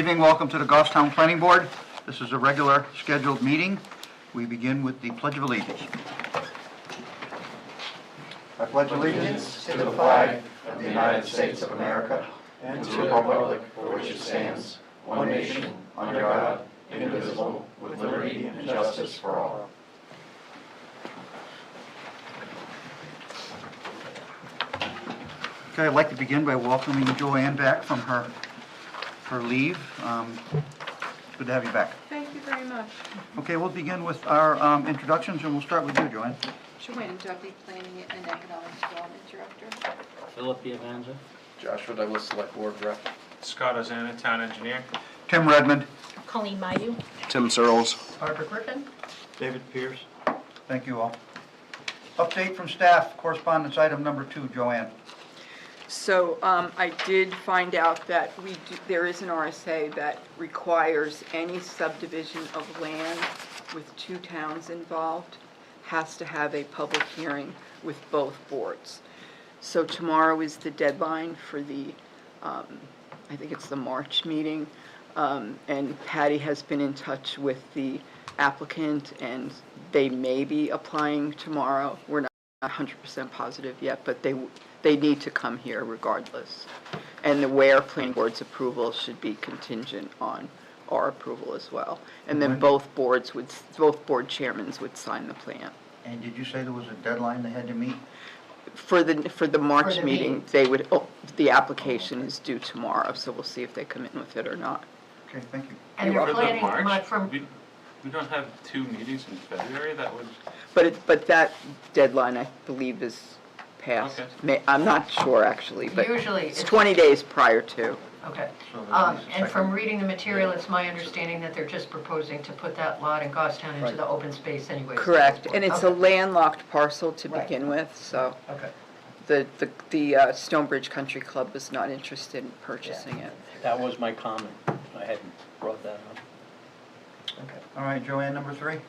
evening. Welcome to the Goffstown Planning Board. This is a regular scheduled meeting. We begin with the Pledge of Allegiance. I pledge allegiance to the flag of the United States of America and to the republic for which it stands, one nation, under God, indivisible, with liberty and justice for all. Okay, I'd like to begin by welcoming Joanne back from her leave. Good to have you back. Thank you very much. Okay, we'll begin with our introductions, and we'll start with you, Joanne. Joanne Duffy, Planning and Economic Development Director. Philip Piavanza. Joshua Douglas, Select Board Rep. Scott Ozana, Town Engineer. Tim Redmond. Colleen Mayu. Tim Searles. Barbara Griffin. David Pierce. Thank you all. Update from staff, correspondence item number 2, Joanne. So I did find out that there is an RSA that requires any subdivision of land with 2 towns involved has to have a public hearing with both boards. So tomorrow is the deadline for the, I think it's the March meeting, and Patty has been in touch with the applicant, and they may be applying tomorrow. We're not 100% positive yet, but they need to come here regardless. And the Ware Planning Board's approval should be contingent on our approval as well. And then both board chairmen would sign the plan. And did you say there was a deadline they had to meet? For the March the meeting, meeting. the application is due tomorrow, so we'll see if they come in with it or not. Okay, thank you. And they're For the planning March, from, we don't have 2 meetings in February. That would. But that deadline, I believe, is passed. Okay. I'm not sure, actually, but Usually it's it's- 20 days prior to. okay. So that is And from second. reading the material, it's my understanding that they're just proposing to put that lot in Goffstown into Right. the open space anyway. Correct, and it's a Okay. landlocked parcel to Right. begin with, so Okay. the Stonebridge Country Club was not interested in purchasing it. That was my comment. I hadn't brought that up. Okay. All right, Joanne, number 3.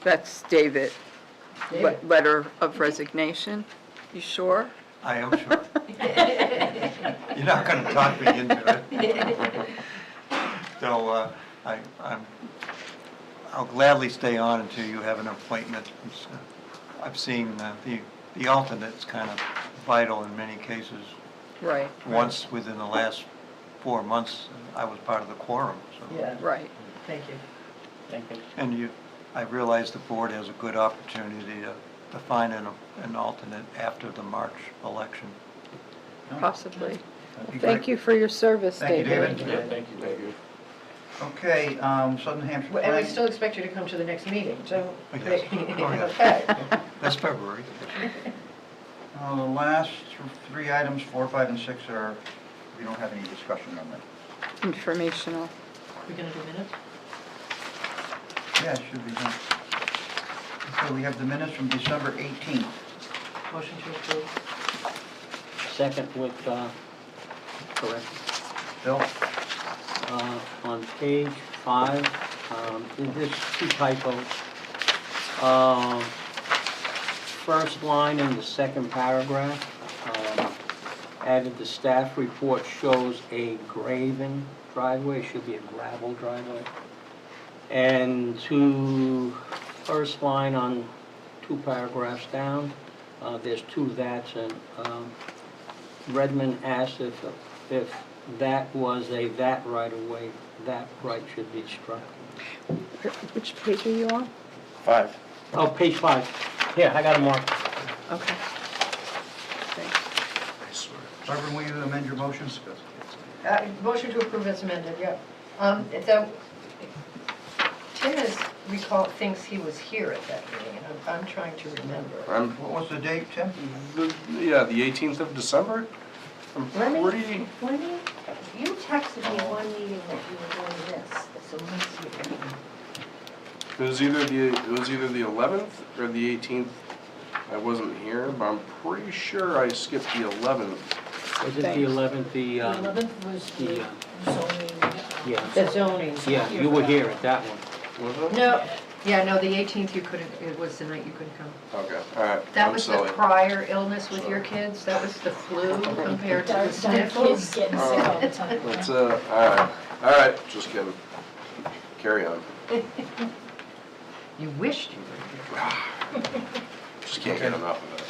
That's David. David. Letter of resignation. You sure? I am sure. You're not going to talk me into it. So I'll gladly stay on until you have an appointment. I've seen the alternate's kind of vital in many cases. Right, Once within the last 4 months, I was part of the quorum. So. Yeah, right. thank you. Thank you. And I realize the board has a good opportunity to find an alternate after the March election. Possibly. That'd be Thank great. you for your service, Thank you, David. David. Yeah, thank you. Thank you. Okay, Southern Hampshire And we Planning. still expect you to come to the next meeting, so. Oh, yes. Oh, yes. Okay. That's February. The last 3 items, 4, 5, and 6 we don't have any discussion on them. Informational. We're gonna do minutes? Yeah, it should be done. Okay, we have the minutes from December 18th. Motion to approve. Second with, correct. Bill? On page 5, there's 2 typos. First line in the second paragraph, added the staff report shows a graven driveway, should be a gravel driveway. And to first line on 2 paragraphs down, there's 2 that's, and Redmond asked if that was a that right away, that right should be struck. Which page are you on? 5. Oh, page 5. Here, I got it marked. Okay. Thanks. Barbara, will you amend your motions? Motion to approve as amended, yep. Tim thinks he was here at that meeting, and I'm trying to remember. What was the date, Tim? Yeah, the 18th of December? Let me, Pretty. you texted me one meeting that you were doing this, so let me see. It was either the 11th or the 18th. I wasn't here, but I'm pretty sure I skipped the 11th. Was it the Thanks. 11th, The 11th was the zoning, yeah, the zoning. yeah, you were here at that one. Was it? No, Yeah, no, the 18th you couldn't, it was the night you couldn't come. Okay, all right. That I'm was the silly. prior illness with your kids? That was the flu compared to the Kids sniffles? getting sick all the time. That's, all right, just kidding. Carry on. You wished you were here. Just can't get enough of it.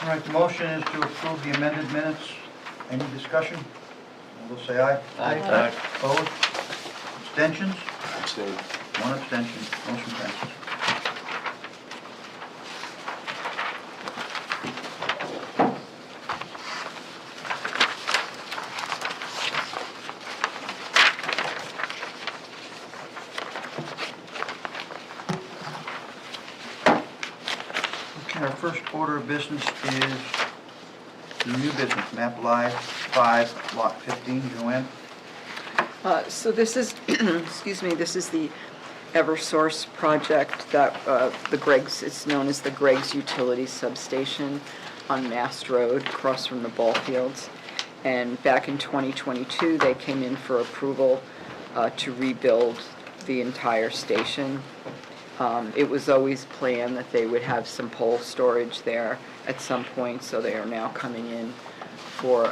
All right, the motion is to approve the amended minutes. Any discussion? All those say aye. Aye. Opposed? Abstentions? Abstain. One abstention. Motion passes. Okay, our first order of business is the new business, Map Live 5, Lot 15. Joanne? So this is, excuse me, this is the Eversource project that the Greg's, it's known as the Greg's Utility Substation on Mast Road, across from the ball fields. And back in 2022, they came in for approval to rebuild the entire station. It was always planned that they would have some pole storage there at some point, so they are now coming in for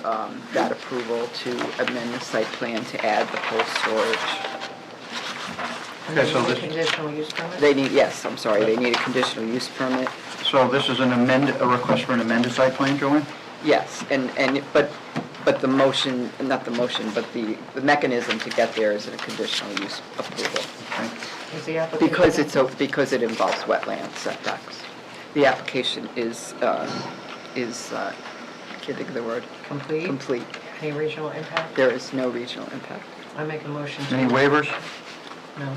that approval to amend the site plan to add the pole storage. Okay, so Need a this, Conditional use permit? They need, yes, I'm sorry, they need a conditional use permit. so this is a request for an amended site plan, Joanne? Yes, but the motion, not the motion, but the mechanism to get there is a conditional use approval. Okay. Is the application? Because it involves wetland setbacks. The application is, can't think of the word, Complete? complete. Any regional impact? There is no regional impact. I make a motion to. Any waivers? No.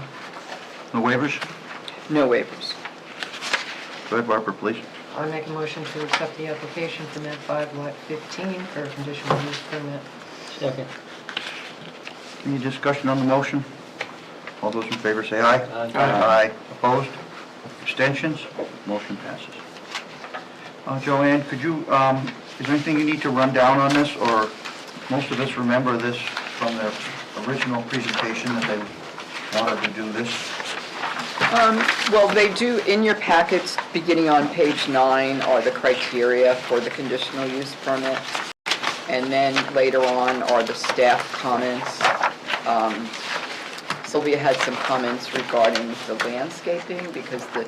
No waivers? No waivers. Go ahead, Barbara, please. I make a motion to accept the application for Map 5, Lot 15 for a conditional use permit. Second. Any discussion on the motion? All those in favor say aye. Aye. Aye. Opposed? Abstentions? Motion passes. Joanne, could you, is there anything you need to run down on this, or most of us remember this from their original presentation that they wanted to do this? Well, they do, in your packets, beginning on page 9, are the criteria for the conditional use permit. And then later on are the staff comments. Sylvia had some comments regarding the landscaping, because the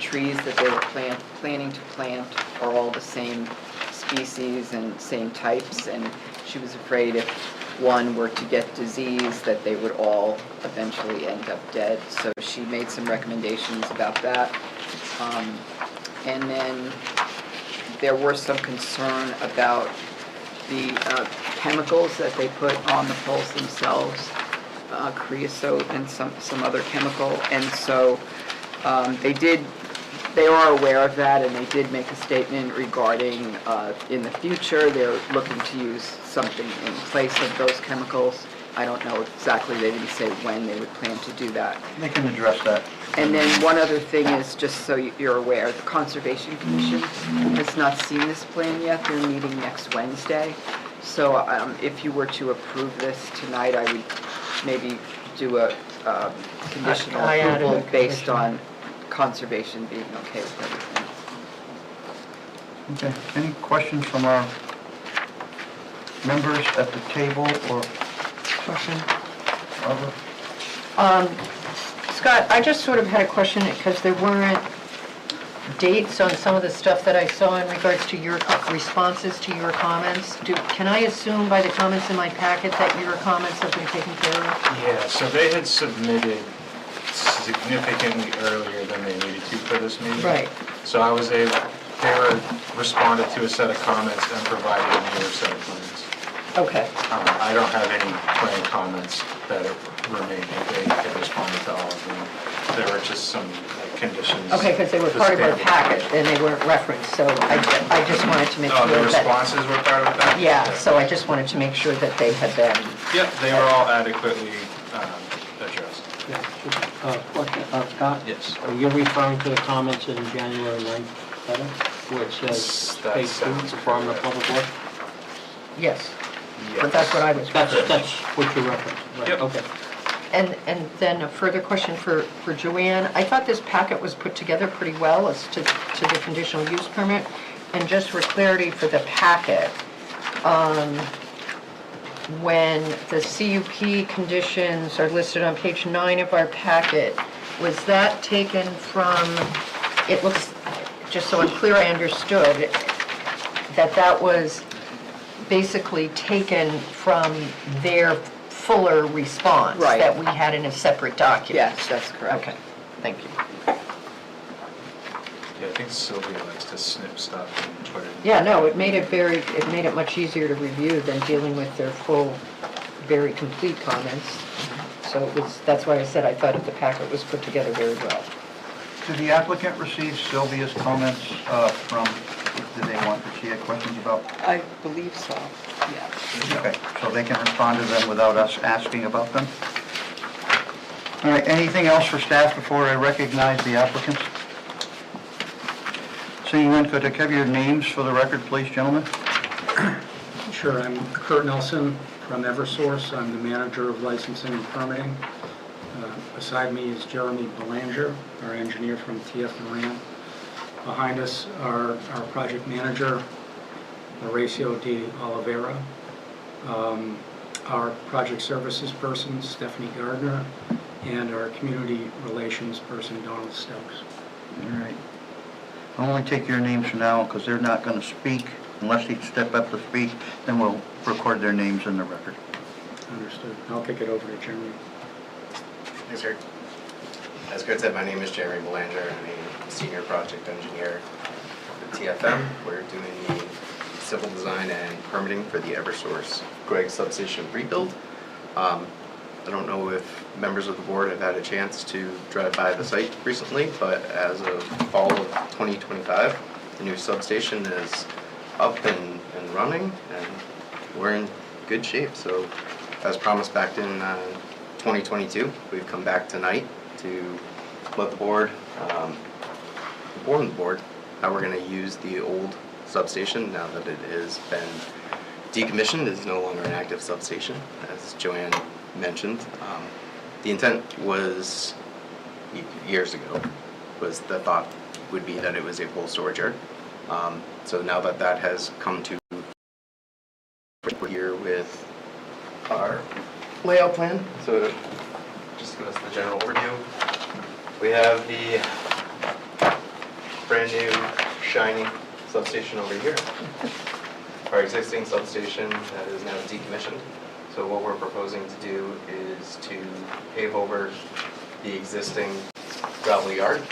trees that they were planning to plant are all the same species and same types, and she was afraid if one were to get disease, that they would all eventually end up dead. So she made some recommendations about that. And then there were some concern about the chemicals that they put on the poles themselves, creosote and some other chemical. And so they are aware of that, and they did make a statement regarding in the future, they're looking to use something in place of those chemicals. I don't know exactly, they didn't say when they would plan to do that. They can address that. And then one other thing is, just so you're aware, the Conservation Commission has not seen this plan yet. They're meeting next Wednesday. So if you were to approve this tonight, I would maybe do a conditional I added a approval based condition. on Conservation being okay with everything. Okay, any questions from our members at the table, or Question? Barbara? Scott, I just sort of had a question, because there weren't dates on some of the stuff that I saw in regards to your responses to your comments. Can I assume by the comments in my packet that your comments have been taken care of? Yeah, so they had submitted significantly earlier than they needed to for this meeting. Right. So I was able, they were responded to a set of comments and provided a newer set of plans. Okay. I don't have any plan comments that are remaining. They had responded to all of them. There were just some conditions. Okay, because they were part of our The standard- packet, and they weren't referenced, so I just wanted to make sure Oh, that... the responses were part of that? Yeah, so I just wanted to make sure that they had been... Yep, they were all adequately addressed. Yeah, question, Scott? Yes. You're referring to the comments in January 9th letter, where it says That page 2, sounds Department of correct. Public Works? Yes, but that's what I was... That's what you're referencing, right? Yep. Okay. And then a further question for Joanne. I thought this packet was put together pretty well as to the conditional use permit. And just for clarity for the packet, when the CUP conditions are listed on page 9 of our packet, was that taken from, it looks, just so I'm clear I understood, that was basically taken from their fuller response? Right. That we had in a separate document? Yes, that's correct. Okay, thank you. Yeah, I think Sylvia likes to snip stuff and put it. Yeah, no, it made it much easier to review than dealing with their full, very complete comments. So that's why I said I thought the packet was put together very well. Did the applicant receive Sylvia's comments from, did they want, did she have questions about? I believe so, yes. Okay, so they can respond to them without us asking about them? All right, anything else for staff before I recognize the applicants? Seeing none, could I have your names for the record, please, gentlemen? Sure, I'm Kurt Nelson from Eversource. I'm the manager of licensing and permitting. Beside me is Jeremy Belanger, our engineer from TF Moran. Behind us are our project manager, Mauricio de Oliveira, our project services person, Stephanie Gardner, and our community relations person, Donald Stokes. All right. I'll only take your names for now because they're not going to speak unless they step up to speak. Then we'll record their names in the record. Understood. I'll kick it over to Jeremy. Thanks, Kurt. As Kurt said, my name is Jeremy Belanger. I'm a senior project engineer at TFM. We're doing the civil design and permitting for the Eversource Gregg substation rebuild. I don't know if members of the board have had a chance to drive by the site recently, but as of fall of 2025, the new substation is up and running, and we're in good shape. So, as promised back in 2022, we've come back tonight to let the board, inform the board how we're going to use the old substation now that it has been decommissioned. It is no longer an active substation, as Joanne mentioned. The intent was, years ago, was the thought would be that it was a cold storage yard. So now that that has come to here with our layout plan, so just give us the general overview. We have the brand new shiny substation over here. Our existing substation that is now decommissioned. So what we're proposing to do is to pave over the existing gravel yard.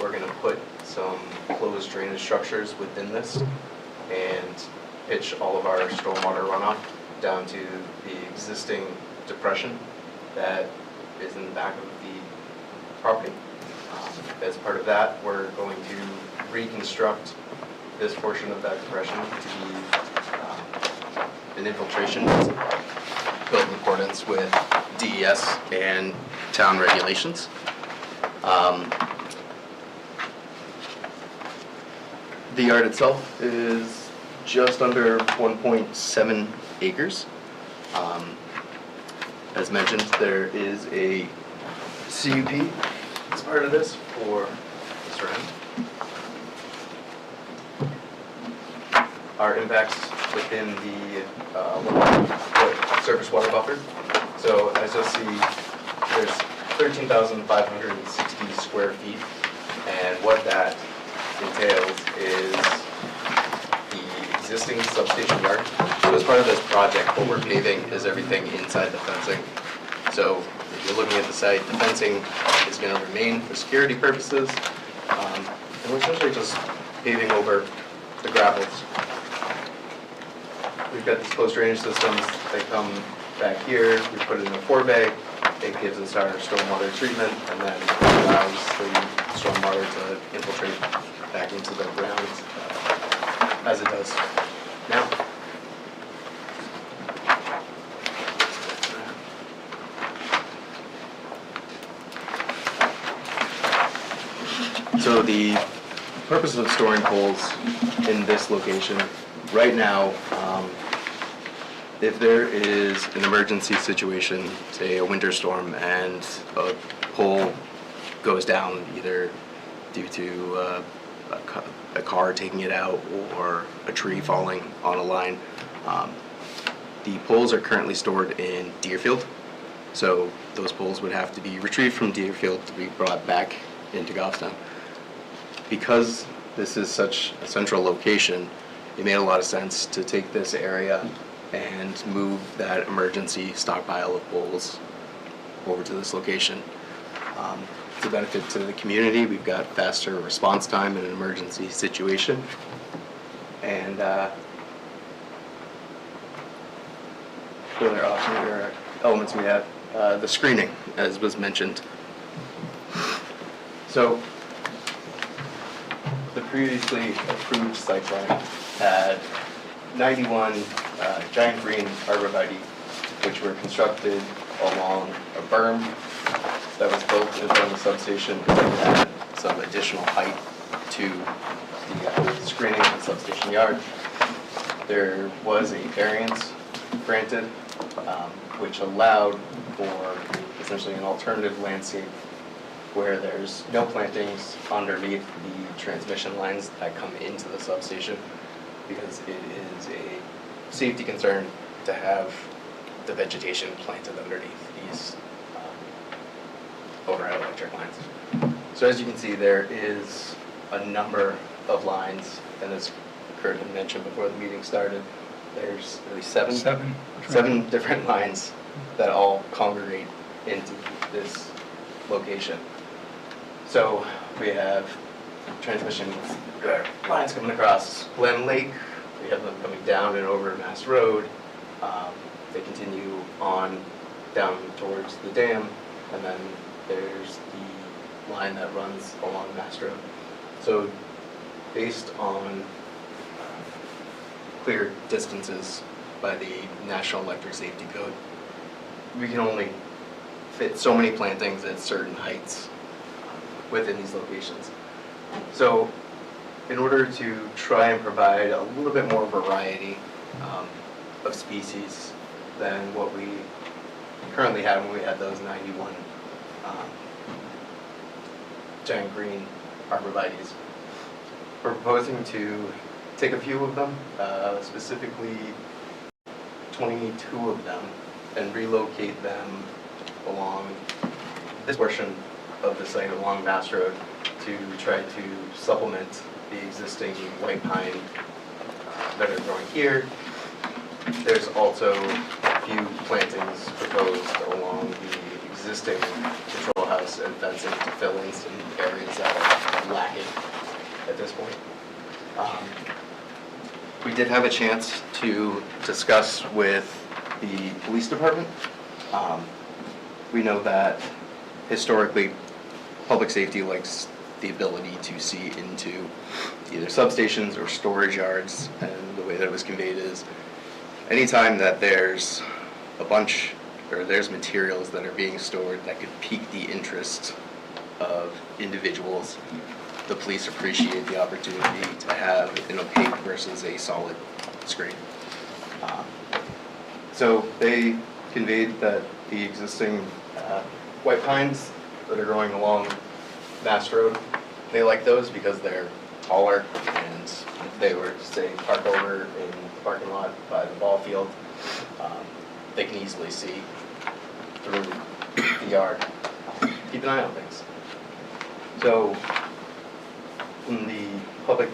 We're going to put some closed drainage structures within this and pitch all of our stormwater runoff down to the existing depression that is in the back of the property. As part of that, we're going to reconstruct this portion of that depression to be an infiltration built in accordance with DES and town regulations. The yard itself is just under 1.7 acres. As mentioned, there is a CUP as part of this for the surround. Our impacts within the surface water buffer. So as you'll see, there's 13,560 square feet, and what that entails is the existing substation yard. So as part of this project, what we're paving is everything inside the fencing. So if you're looking at the site, the fencing is going to remain for security purposes, and we're essentially just paving over the gravels. We've got these closed drainage systems. They come back here. We put it in a 4-bay. It gives us our stormwater treatment and then allows the stormwater to infiltrate back into the ground as it does now. So the purpose of storing poles in this location right now if there is an emergency situation, say a winter storm, and a pole goes down either due to a car taking it out or a tree falling on a line, the poles are currently stored in Deerfield. So those poles would have to be retrieved from Deerfield to be brought back into Goffstown. Because this is such a central location, it made a lot of sense to take this area and move that emergency stockpile of poles over to this location. It's a benefit to the community. We've got faster response time in an emergency situation. And the other option or elements we have, the screening, as was mentioned. So the previously approved site plan had 91 giant green arborvitae, which were constructed along a berm that was built in front of the substation to add some additional height to the screening of the substation yard. There was a variance granted, which allowed for essentially an alternative landscape where there's no plantings underneath the transmission lines that come into the substation, because it is a safety concern to have the vegetation planted underneath these overhead electric lines. So as you can see, there is a number of lines, and as Kurt had mentioned before the meeting started, there's really seven different lines that all congregate into this location. So we have transmission lines coming across Glen Lake. We have them coming down and over Mass Road. They continue on down towards the dam, and then there's the line that runs along Mass Road. So based on clear distances by the National Electric Safety Code, we can only fit so many plantings at certain heights within these locations. So in order to try and provide a little bit more variety of species than what we currently have when we had those 91 giant green arborvitaes, we're proposing to take a few of them, specifically 22 of them, and relocate them along this portion of the site along Mass Road to try to supplement the existing white pine that are growing here. There's also a few plantings proposed along the existing control house and fencing to fill in some areas that are lacking at this point. We did have a chance to discuss with the police department. We know that historically, public safety likes the ability to see into either substations or storage yards, and the way that it was conveyed is anytime that there's a bunch or there's materials that are being stored that could pique the interest of individuals, the police appreciate the opportunity to have an opaque versus a solid screen. So they conveyed that the existing white pines that are growing along Mass Road, they like those because they're taller, and if they were to say park over in the parking lot by the ball field, they can easily see through the yard. Keep an eye on things. So from the public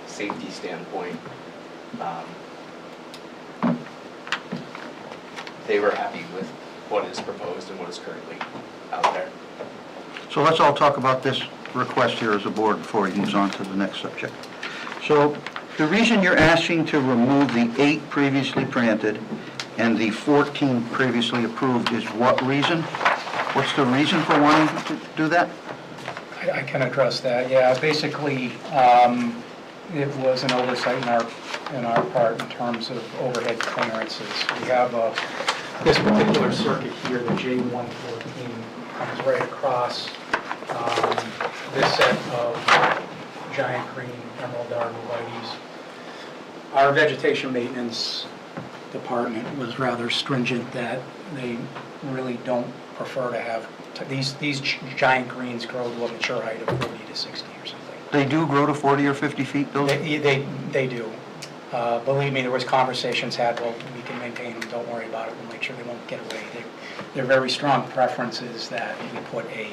safety standpoint, they were happy with what is proposed and what is currently out there. So let's all talk about this request here as a board before he moves on to the next subject. So the reason you're asking to remove the 8 previously planted and the 14 previously approved is what reason? What's the reason for wanting to do that? I can address that, yeah. Basically, it was an oversight in our part in terms of overhead clearances. We have this particular circuit here, the J114, comes right across this set of giant green emerald arborvitaes. Our vegetation maintenance department was rather stringent that they really don't prefer to have, these giant greens grow to a mature height of 40 to 60 or something. They do grow to 40 or 50 feet, those? They do. Believe me, there was conversations had, well, we can maintain them, don't worry about it, we'll make sure they won't get away. Their very strong preference is that we put a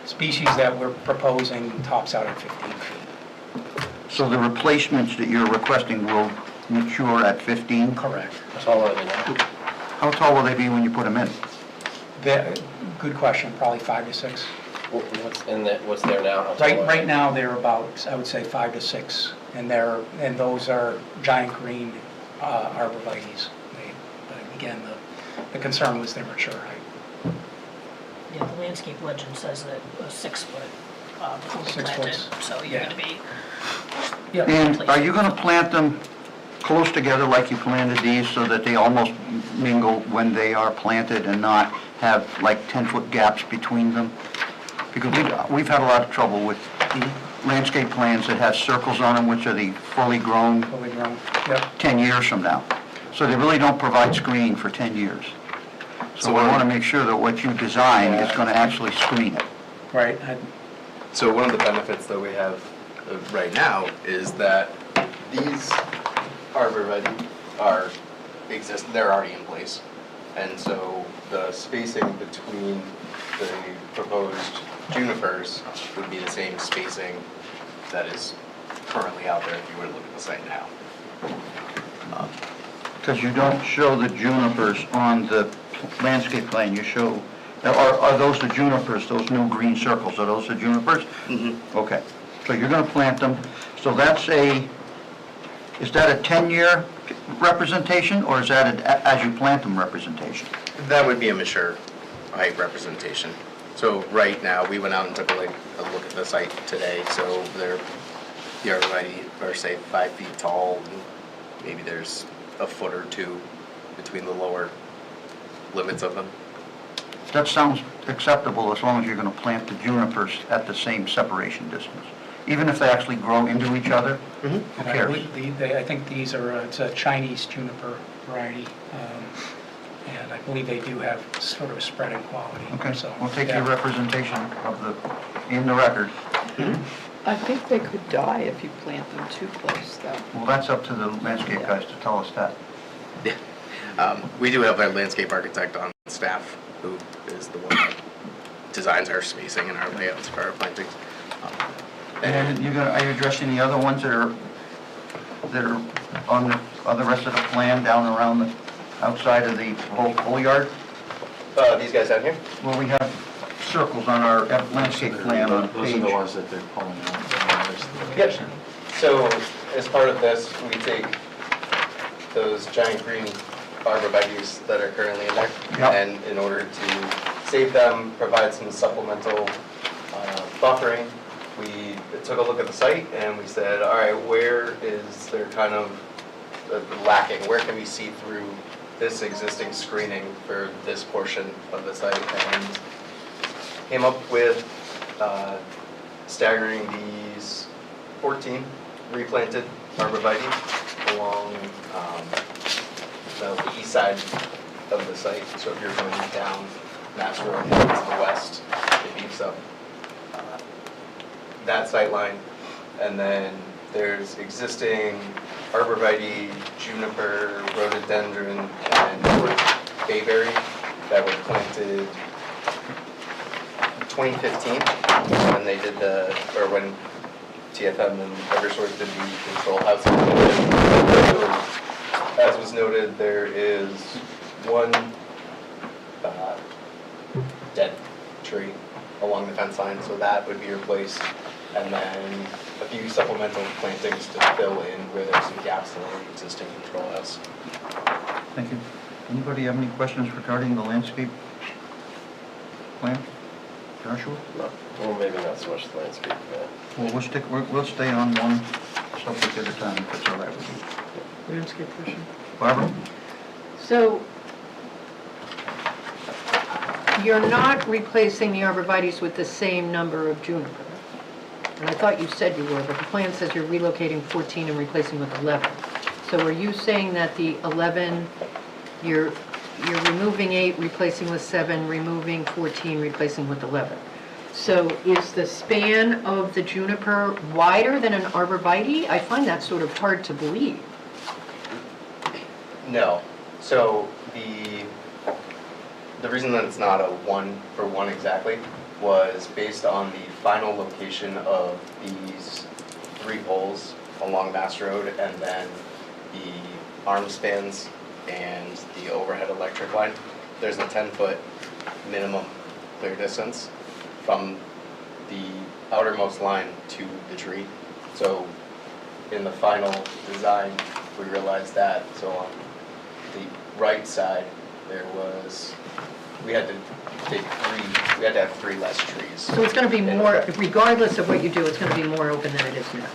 species that we're proposing tops out at 15 feet. So the replacements that you're requesting will mature at 15? Correct. How tall will they be when you put them in? Good question, probably 5 to 6. What's there now? How tall are Right now, they're about, I would say, 5 to 6, and those are giant green arborvitaes. But again, the concern was their mature height. Yeah, the landscape legend says that a 6 foot before 6 planted, foot, so you're yeah. gonna be. Yeah. And are you going to plant them close together like you planted these so that they almost mingle when they are planted and not have like 10-foot gaps between them? Because we've had a lot of trouble with landscape plans that have circles on them, which are the fully grown Fully grown, yep. 10 years from now. So they really don't provide screen for 10 years. So So I what- want to make sure that what you design is going to actually screen it. Right. So one of the benefits that we have right now is that these arborvitae they're already in place. And so the spacing between the proposed junipers would be the same spacing that is currently out there if you were to look at the site now. Because you don't show the junipers on the landscape plan, you show, are those the junipers, those new green circles, are those the junipers? Okay, so you're gonna plant them, so that's is that a 10-year representation, or is that as you plant them representation? That would be a mature height representation. So right now, we went out and took a look at the site today, so the arborvitae are say 5 feet tall, and maybe there's a foot or two between the lower limits of them. That sounds acceptable as long as you're gonna plant the junipers at the same separation distance. Even if they actually grow into each other, who And I cares? believe I think these are, it's a Chinese juniper variety, and I believe they do have sort of a spreading quality. Okay, So, we'll take yeah. your representation of in the record. I think they could die if you plant them too close, though. Well, that's up to the landscape guys to tell us that. We do have our landscape architect on staff, who is the one that designs our spacing and our layouts for our plantings. And are you addressing the other ones that are on the rest of the plan down around the outside of the whole yard? These guys down here? Well, we have circles on our landscape plan on Those are the page. ones that they're pulling out. There's the Yep. location. So as part of this, we take those giant green arborvitaes that are currently in there, Yep. and in order to save them, provide some supplemental buffering, we took a look at the site and we said, all right, where is there kind of lacking? Where can we see through this existing screening for this portion of the site? And came up with staggering these 14 replanted arborvitae along the east side of the site. So if you're going down Mass Road to the west, it beefs up that sight line. And then there's existing arborvitae, juniper, rhododendron, and bayberry that were planted 2015 when they did when TFM and Eversource did the control housing. So, as was noted, there is one dead tree along the fence line, so that would be replaced. And then a few supplemental plantings to fill in where there's some gaps in the existing control house. Thank you. Anybody have any questions regarding the landscape plan? Joshua? Well, maybe not so much the landscape, Well, we'll stay on one subject at a time, if it's all right with you. Landscape question? Barbara? So you're not replacing the arborvitaes with the same number of juniper? And I thought you said you were, but the plan says you're relocating 14 and replacing with 11. So are you saying that the 11, you're removing 8, replacing with 7, removing 14, replacing with 11? So is the span of the juniper wider than an arborvitae? I find that sort of hard to believe. No. So the reason that it's not a 1-for-1 exactly was based on the final location of these 3 poles along Mass Road, and then the arm spans and the overhead electric line. There's a 10-foot minimum clear distance from the outermost line to the tree. So in the final design, we realized that. So on the right side, we had to have 3 less trees. So it's going to be more, regardless of what you do, it's going to be more open than it is now.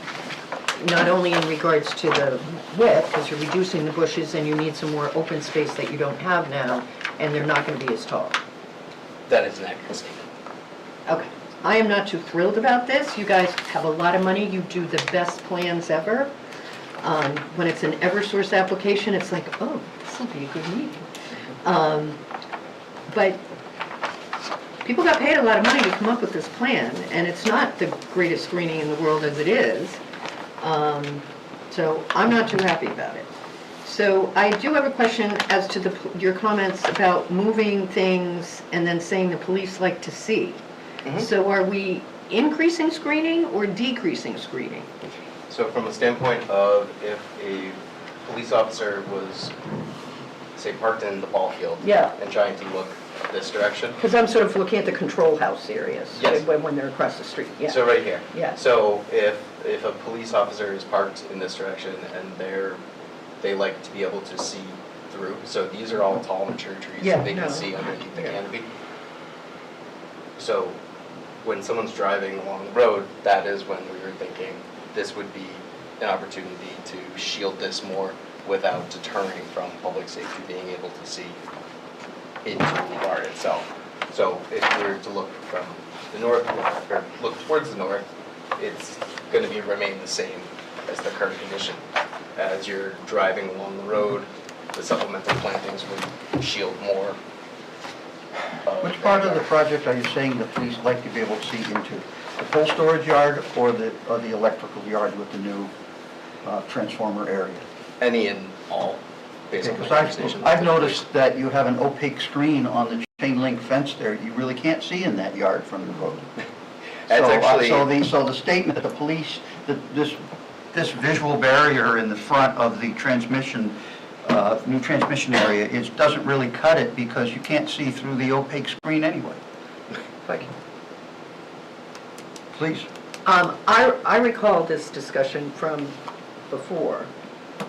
Not only in regards to the width, because you're reducing the bushes and you need some more open space that you don't have now, and they're not going to be as tall. That is an accurate statement. Okay. I am not too thrilled about this. You guys have a lot of money. You do the best plans ever. When it's an Eversource application, it's like, oh, this will be a good meeting. But people got paid a lot of money to come up with this plan, and it's not the greatest screening in the world as it is. So I'm not too happy about it. So I do have a question as to your comments about moving things and then saying the police like to see. So are we increasing screening or decreasing screening? So from a standpoint of if a police officer was, say, parked in the ball field Yeah. and trying to look this direction. Because I'm sort of looking at the control house areas. Yes. When they're across the street, yeah. So right here. Yeah. So if a police officer is parked in this direction and they like to be able to see through, so these are all tall, mature trees, Yeah, so they no. can see underneath the Yeah. canopy. So when someone's driving along the road, that is when we were thinking this would be an opportunity to shield this more without deterring from public safety being able to see into the yard itself. So if we were to look from the north, or look towards the north, it's going to remain the same as the current condition. As you're driving along the road, the supplemental plantings would shield more. Which part of the project are you saying the police like to be able to see into? The pole storage yard or the electrical yard with the new transformer area? Any and all, based on the Because conversation. I've noticed that you have an opaque screen on the chain link fence there. You really can't see in that yard from the road. That's So, actually- so the statement that the police, that this visual barrier in the front of the transmission, new transmission area doesn't really cut it because you can't see through the opaque screen anyway. Please. I recall this discussion from before,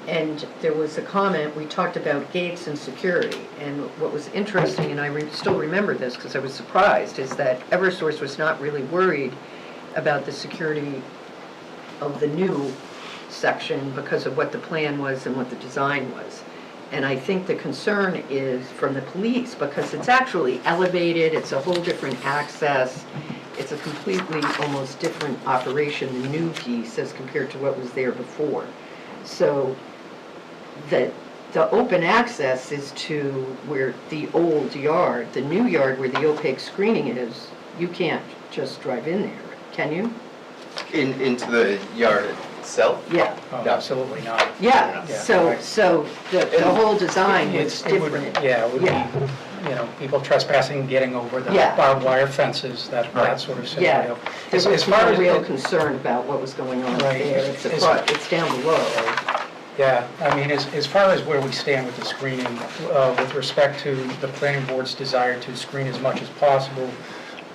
and there was a comment, we talked about gates and security, and what was interesting, and I still remember this because I was surprised, is that Eversource was not really worried about the security of the new section because of what the plan was and what the design was. And I think the concern is from the police, because it's actually elevated, it's a whole different access, it's a completely, almost different operation, the new piece, as compared to what was there before. So the open access is to where the old yard, the new yard where the opaque screening is, you can't just drive in there, can you? Into the yard itself? Yeah. Oh, No. absolutely not. Yeah, Yeah. so the whole design was It would- different. Yeah, it would Yeah. be, people trespassing, getting over the Yeah. barbed wire fences, that sort of Yeah, scenario. there As was far no as real it- concern about what was going on Right. there. It's down below. Yeah, I mean, as far as where we stand with the screening, with respect to the planning board's desire to screen as much as possible,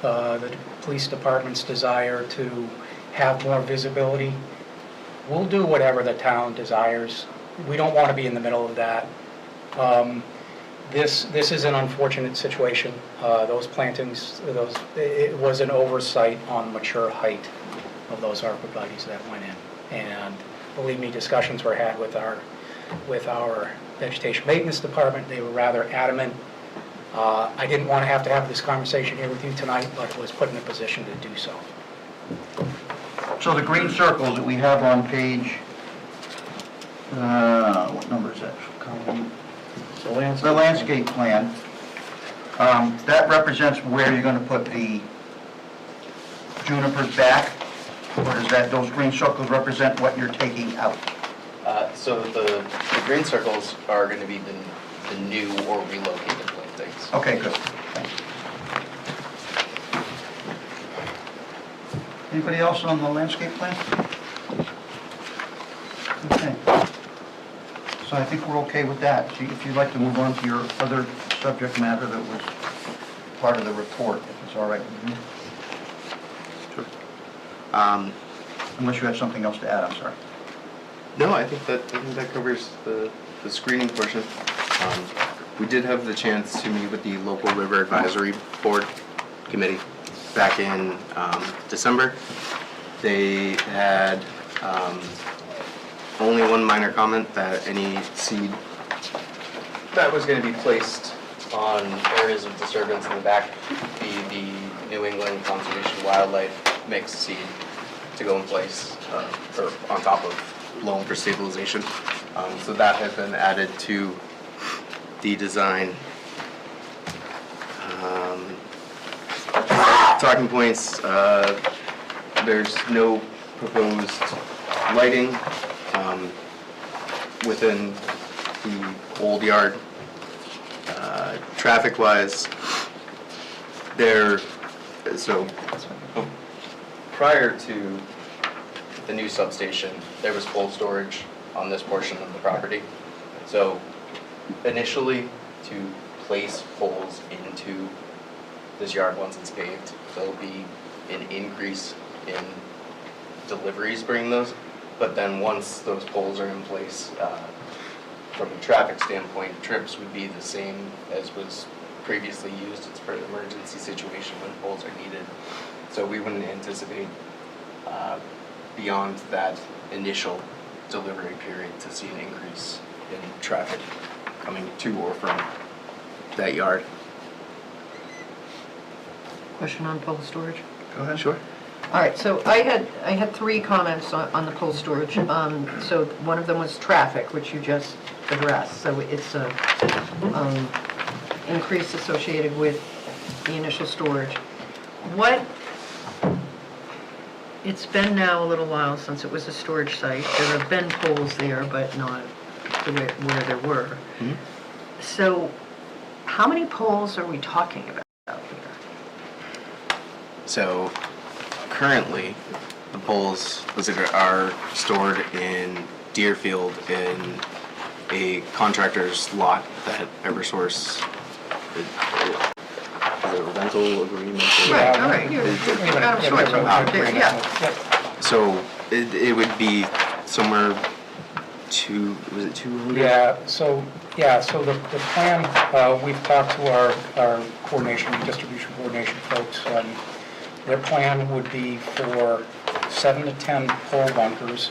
the police department's desire to have more visibility, we'll do whatever the town desires. We don't want to be in the middle of that. This is an unfortunate situation. Those plantings, it was an oversight on mature height of those arborvitaes that went in. And believe me, discussions were had with our vegetation maintenance department. They were rather adamant. I didn't want to have this conversation here with you tonight, but was put in a position to do so. So the green circles that we have on page what number is that? So landscape. The landscape plan, that represents where you're gonna put the junipers back? Or does that, those green circles represent what you're taking out? So the green circles are going to be the new or relocated plantings. Okay, good. Thanks. Anybody else on the landscape plan? Okay. So I think we're okay with that. So if you'd like to move on to your other subject matter that was part of the report, if it's all right with you. Unless you have something else to add, I'm sorry. No, I think that covers the screening portion. We did have the chance to meet with the local river advisory board committee back in December. They had only one minor comment, that any seed that was going to be placed on areas of disturbance in the back be the New England Conservation Wildlife mixed seed to go in place, or on top of loam for stabilization. So that has been added to the design. Talking points, there's no proposed lighting within the old yard. Traffic-wise, prior to the new substation, there was pole storage on this portion of the property. So initially, to place poles into this yard once it's paved, there'll be an increase in deliveries bringing those. But then once those poles are in place, from a traffic standpoint, trips would be the same as was previously used. It's for an emergency situation when poles are needed. So we wouldn't anticipate beyond that initial delivery period to see an increase in traffic coming to or from that yard. Question on pole storage? Go ahead. Sure. All right, so I had three comments on the pole storage. So one of them was traffic, which you just addressed. So it's a increase associated with the initial storage. It's been now a little while since it was a storage site. There have been poles there, but not where there were. Mm-hmm. So how many poles are we talking about here? So currently, the poles are stored in Deerfield in a contractor's lot that Eversource, is it a rental agreement? Right, all right, you've got them stored somewhere there, yeah. So it would be somewhere was it 200? So the plan, we've talked to our distribution coordination folks. Their plan would be for 7 to 10 pole bunkers.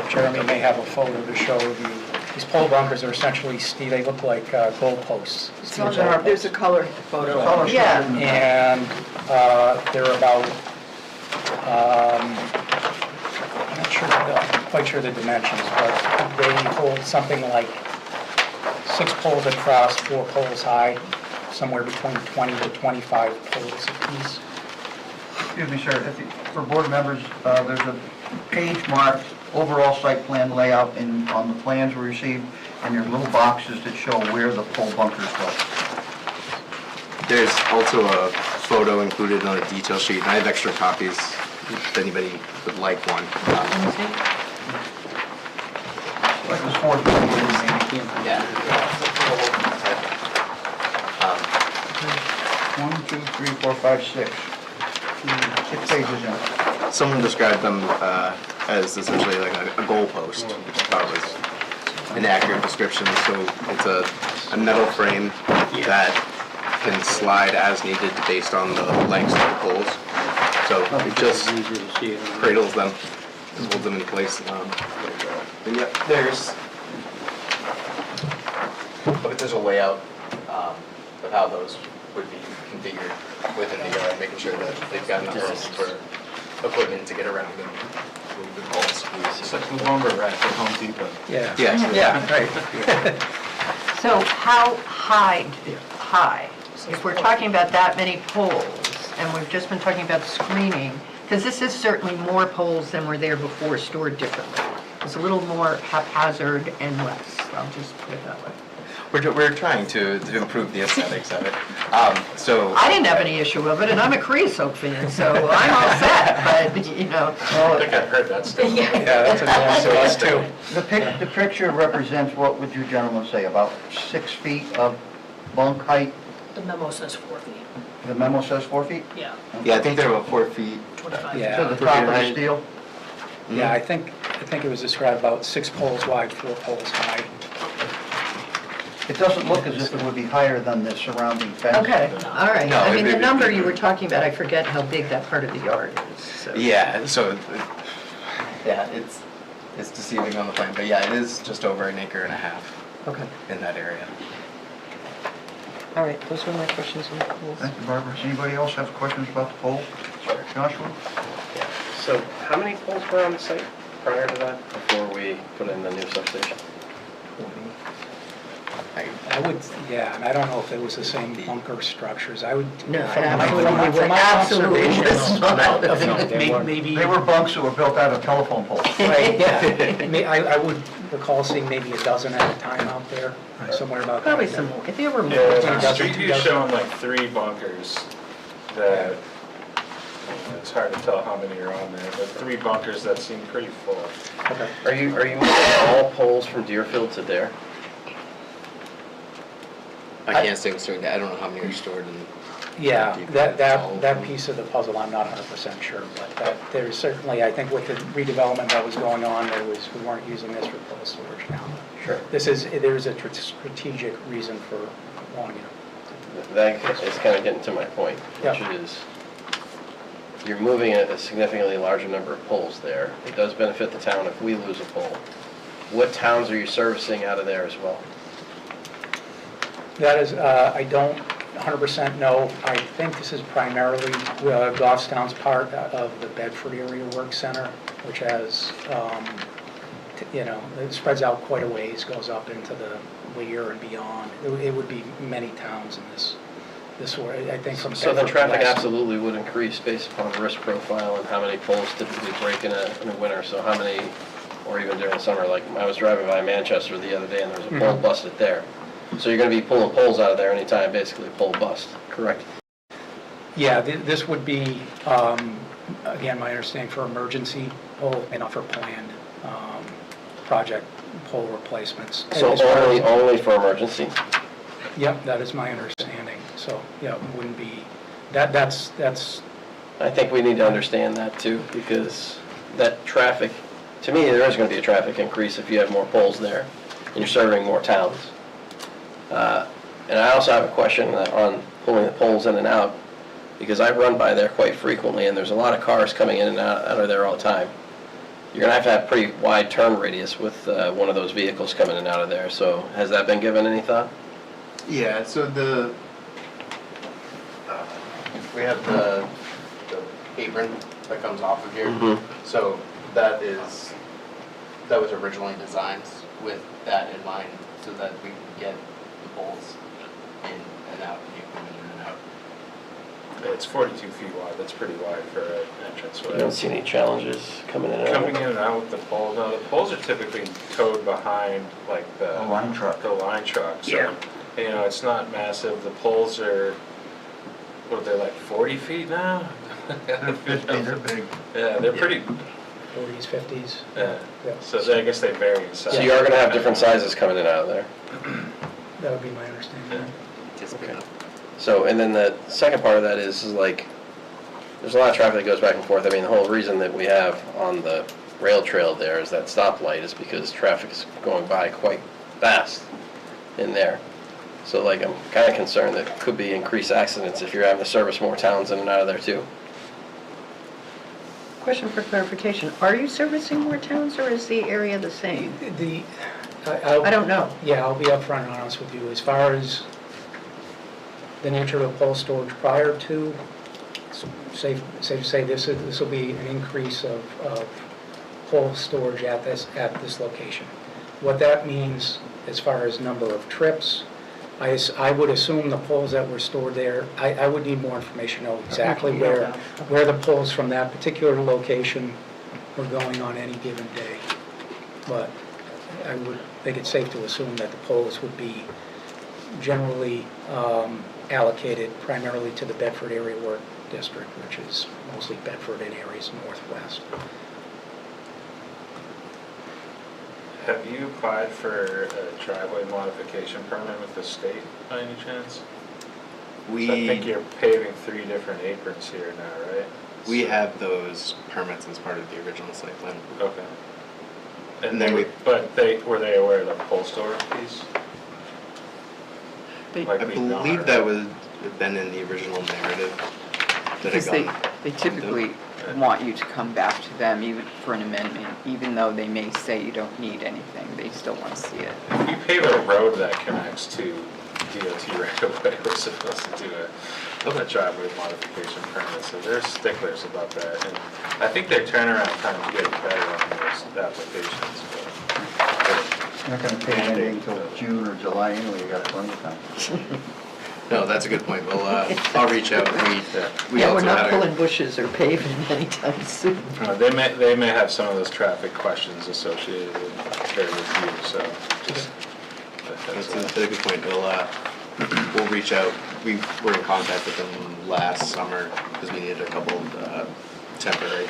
Jeremy may have a photo to show you. These pole bunkers are essentially, Steve, they look like goal posts. There's a color photo. Yeah. And they're about, I'm not quite sure the dimensions, but they hold something like 6 poles across, 4 poles high, somewhere between 20 to 25 poles apiece. Excuse me, sir, for board members, there's a page marked overall site plan layout on the plans we received, and there are little boxes that show where the pole bunkers go. There's also a photo included on a detail sheet, and I have extra copies if anybody would like one. Like this 4 Yeah. 1, 2, 3, 4, 5, 6. 6 pages in it. Someone described them as essentially like a goalpost, which I thought was an accurate description. So it's a metal frame that can slide as needed based on the lengths of the poles. So it just cradles them and holds them in place. And yeah, there's a layout of how those would be configured within the yard, making sure that they've got enough room for equipment to get around them. move the poles. It's like the lumber rack at Home Depot. Yeah. Yes. Yeah, right. So how high, if we're talking about that many poles, and we've just been talking about screening, because this is certainly more poles than were there before, stored differently. It's a little more haphazard and less, I'll just put it that way. We're trying to improve the aesthetics of it. So I didn't have any issue with it, and I'm a creosote fan, so I'm all set, but, you know. I think I've heard that still. Yeah, that's a nuance to us too. The picture represents, what would you gentlemen say, about 6 feet of bunk height? The memo says 4 feet, The memo says 4 feet? yeah, yeah, I think they're about 4 feet. 25. Yeah. To the top of the steel? Yeah, I think it was described about 6 poles wide, 4 poles high. It doesn't look as if it would be higher than the surrounding fence. Okay, all right. No, I mean, it- the number you were talking about, I forget how big that part of the yard is, so. Yeah, so, yeah, it's deceiving on the plan, but yeah, it is just over 1.5 acres Okay, in that area. all right, those were my questions on the pools. Thank you, Barbara. Does anybody else have questions about the poles? Joshua? So how many poles were on the site prior to that, before we put in the new substation? I would, yeah, and I don't know if it was the same bunker structures. I would. No, it from my- absolutely from my absolutely observation was not. of Maybe. They were bunks that were built out of telephone poles. Right, yeah. I would recall seeing maybe a dozen at a time out there, somewhere about. Probably that. some more, if there were more. Yeah, The dozen, street two view's dozen. showing like 3 bunkers that, it's hard to tell how many are on there, but 3 bunkers that seem pretty full. Okay. Are you moving all poles from Deerfield to there? I can't say what's stored there. I don't know how many are stored in. Yeah, Deep that all of that them. piece of the puzzle, I'm not 100% sure, but there's certainly, I think with the redevelopment that was going on, we weren't using this for cold storage now. Sure. There's a strategic reason for wanting it. That is kind of getting to my point, which Yeah. is, you're moving a significantly larger number of poles there. It does benefit the town if we lose a pole. What towns are you servicing out of there as well? That is, I don't 100% know. I think this is primarily Goffstown's part of the Bedford Area Work Center, which has, it spreads out quite a ways, goes up into the Weir and beyond. It would be many towns in this way, I think from So the Bedford traffic west. absolutely would increase based upon the risk profile and how many poles typically break in a winter. So how many, or even during the summer, like I was driving by Manchester the other day and there was a pole busted there. So you're going to be pulling poles out of there anytime, basically pole bust, correct? Yeah, this would be, again, my understanding for emergency pole and not for planned project pole replacements. So As far as- only for emergency? Yep, that is my understanding. So, yeah, it wouldn't be, that's, I think we need to understand that too, because that traffic, to me, there is going to be a traffic increase if you have more poles there and you're serving more towns. And I also have a question on pulling the poles in and out, because I run by there quite frequently and there's a lot of cars coming in and out of there all the time. You're going to have pretty wide turn radius with one of those vehicles coming in and out of there. So has that been given any thought? Yeah, so we have the apron that comes off of here. Mhm. So that was originally designed with that in mind, so that we can get the poles in and out, the equipment in and out. It's 42 feet wide, that's pretty wide for an entrance You don't way. see any challenges coming in and out? Coming in and out with the poles, no, the poles are typically towed behind like the. A line truck. The line truck, so, Yeah. you know, it's not massive, the poles are, what are they, like 40 feet now? They're 50, they're big. Yeah, they're pretty, 40s, 50s. yeah, Yeah. so I guess they vary in size. So you are going to have different sizes coming in and out of there? That would be my understanding. Okay. So, and then the second part of that is like, there's a lot of traffic that goes back and forth. I mean, the whole reason that we have on the rail trail there is that stoplight is because traffic is going by quite fast in there. So like, I'm kind of concerned that it could be increased accidents if you're having to service more towns in and out of there too. Question for clarification, are you servicing more towns or is the area the same? I don't know. Yeah, I'll be upfront and honest with you. As far as the nature of the pole storage prior to, safe to say this will be an increase of pole storage at this location. What that means as far as number of trips, I would assume the poles that were stored there, I would need more information, to know exactly where the poles from that particular location were going on any given day. But I would think it's safe to assume that the poles would be generally allocated primarily to the Bedford Area Work District, which is mostly Bedford and areas northwest. Have you applied for a driveway modification permit with the state by any chance? So I think you're paving 3 different aprons here now, right? We have those permits as part of the original site plan. Okay. And then were they aware of the pole storage piece? They- Like I we know, believe or- that was been in the original narrative that had Because they, gone. they typically want you to come back to them even for an amendment, even though they may say you don't need anything, they still want to see it. If you pave a road that connects to DOT right away, we're supposed to do a driveway modification permit, so they're sticklers about that. And I think their turnaround time is getting better on those applications, but. You're not gonna pay anything until June or July anyway, you got plenty of time. No, that's a good point. Well, I'll reach out. We Yeah, we're also not had pulling bushes or paving anytime soon. They may have some of those traffic questions associated with their review, so just. That's a good point. We'll reach out. We were in contact with them last summer because we needed a couple of temporary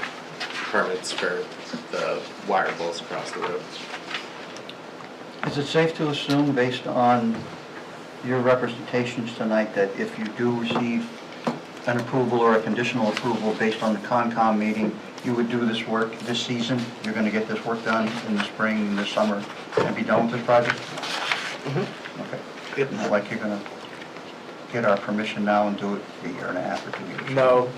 permits for the wire poles across the road. Is it safe to assume, based on your representations tonight, that if you do receive an approval or a conditional approval based on the Concom meeting, you would do this work this season? You're going to get this work done in the spring, this summer, and be done with this project? Okay. Yep. Not like you're going to get our permission now and do it a year and a half or 2 years? No,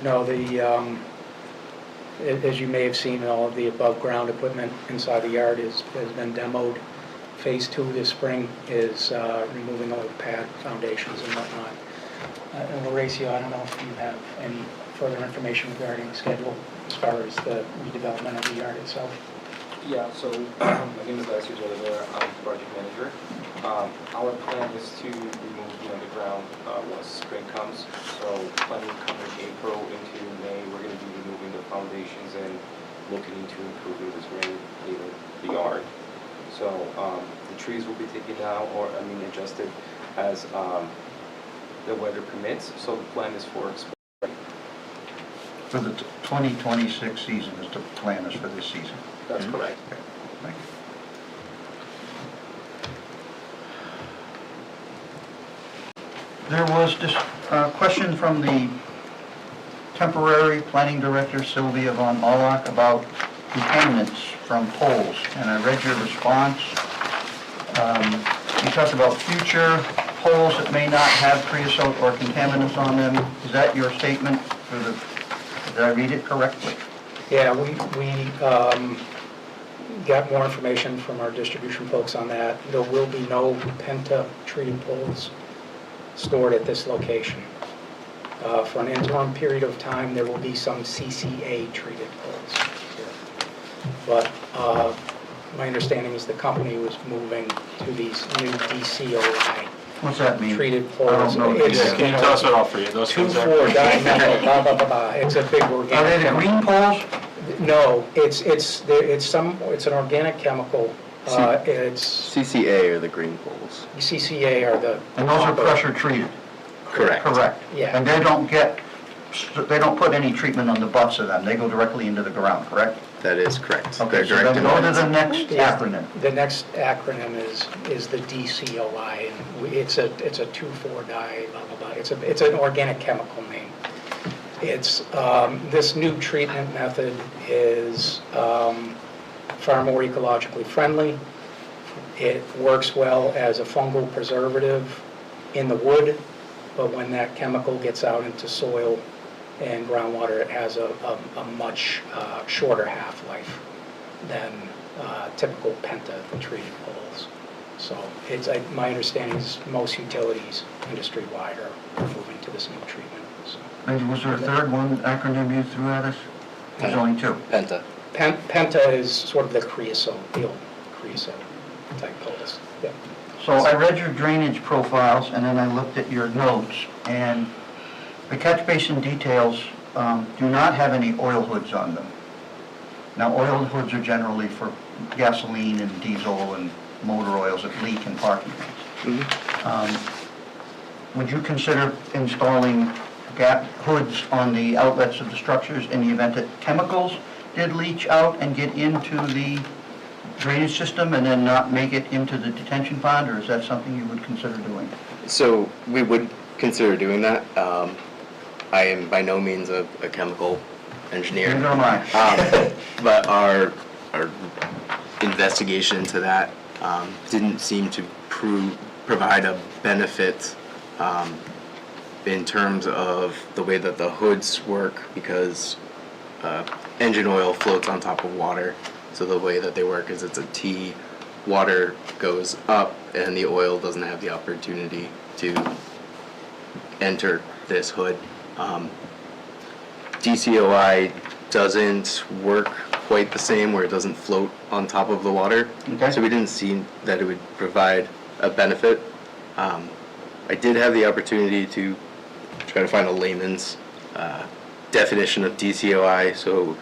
as you may have seen, all of the above-ground equipment inside the yard has been demoed. Phase 2 this spring is removing all the pad foundations and whatnot. And Horatio, I don't know if you have any further information regarding the schedule as far as the redevelopment of the yard itself. Yeah, so my name is Alessio Oliveira, I'm the project manager. Our plan is to remove the underground once spring comes. So planning coming April into May, we're going to be removing the foundations and looking into improving this rain, the yard. So the trees will be taken down adjusted as the weather permits. So the plan is for spring. For the 2026 season is the plan is for this season? That's correct. Okay, thank you. There was this question from the temporary planning director, Sylvia von Aulock, about contaminants from poles, and I read your response. You talked about future poles that may not have creosote or contaminants on them. Is that your statement? Did I read it correctly? Yeah, we got more information from our distribution folks on that. There will be no penta-treated poles stored at this location. For an interim period of time, there will be some CCA-treated poles here. But my understanding is the company was moving to these new DCOI What's that mean? treated poles. I don't know. It's, Can you tell us what all 3 of those things are? 2,4 dimethyl, blah, blah, blah, blah. It's a big organic Are they the chemical. green poles? No, it's an organic chemical. It's CCA are the green poles. CCA are the. And those are pressure treated? Correct. Correct. Yeah. And they don't put any treatment on the butts of them, they go directly into the ground, correct? That is correct. Okay, They're so then direct go to deposits. the next acronym. The next acronym is the DCOI, and it's a 2,4-di, blah, blah, blah. It's an organic chemical name. It's, this new treatment method is far more ecologically friendly. It works well as a fungal preservative in the wood, but when that chemical gets out into soil and groundwater, it has a much shorter half-life than typical penta-treated poles. So it's, my understanding is most utilities industry-wide are moving to this new treatment. So. And was there a third one acronym you threw at us? There's only 2. Penta. Penta is sort of the creosote, the old creosote type poles. Yeah. So I read your drainage profiles, and then I looked at your notes, and the catch basin details do not have any oil hoods on them. Now, oil hoods are generally for gasoline and diesel and motor oils that leak in parking lots. Would you consider installing hoods on the outlets of the structures in the event that chemicals did leach out and get into the drainage system and then not make it into the detention pond, or is that something you would consider doing? So we would consider doing that. I am by no means a chemical engineer. Neither am I. But our investigation into that didn't seem to provide a benefit in terms of the way that the hoods work, because engine oil floats on top of water. So the way that they work is it's a T, water goes up, and the oil doesn't have the opportunity to enter this hood. DCOI doesn't work quite the same, where it doesn't float on top of the water. Okay. So we didn't see that it would provide a benefit. I did have the opportunity to try to find a layman's definition of DCOI. So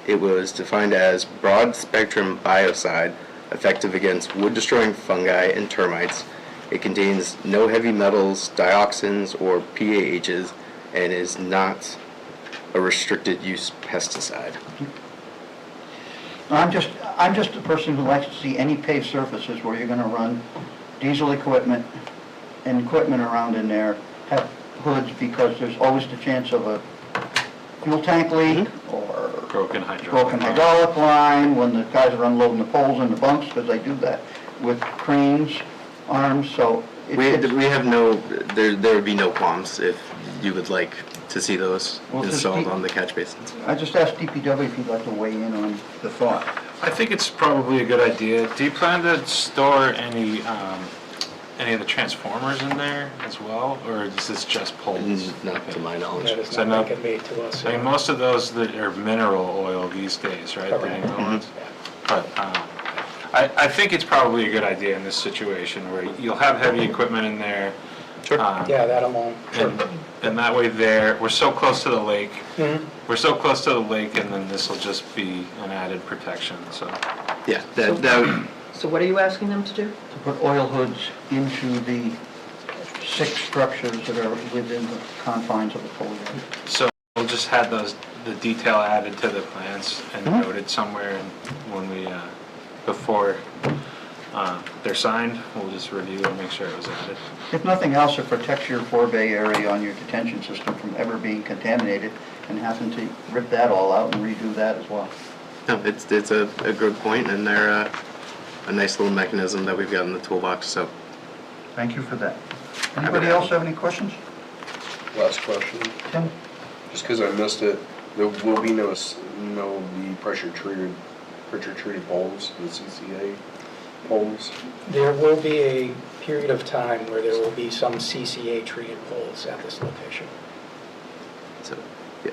it was defined as broad spectrum biocide, effective against wood destroying fungi and termites. It contains no heavy metals, dioxins, or PAHs, and is not a restricted use pesticide. I'm just a person who likes to see any paved surfaces where you're gonna run diesel equipment and equipment around in there have hoods, because there's always the chance of a fuel tank leak or Broken hydraulic. hydraulic line when the guys are unloading the poles in the bunks, because they do that with cranes, arms, so. We have no, there would be no qualms if you would like to see those Well, just installed keep- on the catch basins. I just asked DPW if you'd like to weigh in on the thought. I think it's probably a good idea. Do you plan to store any of the transformers in there as well, or is this just poles? Not to my knowledge. That is So not no- conveyed to us. I mean, most of those that are mineral oil these days, right? The Correct. newer ones. But I think it's probably a good idea in this situation where you'll have heavy equipment in there. Sure. Yeah, that alone. And that way we're so close to the lake. Mhm. We're so close to the lake, and then this will just be an added protection, so. Yeah, that would, So what are you asking them to do? To put oil hoods into the 6 structures that are within the confines of the pole yard. So we'll just have the detail added to the plans and Mhm. noted somewhere, and when we, before they're signed, we'll just review and make sure it was added. If nothing else, it protects your forebay area on your detention system from ever being contaminated and having to rip that all out and redo that as well. no, it's a good point, and they're a nice little mechanism that we've got in the toolbox, so. Thank you for that. Anybody else have any questions? Last question, Tim? just because I missed it, there will be no pressure treated poles, the CCA poles? There will be a period of time where there will be some CCA treated poles at this location. So, yeah.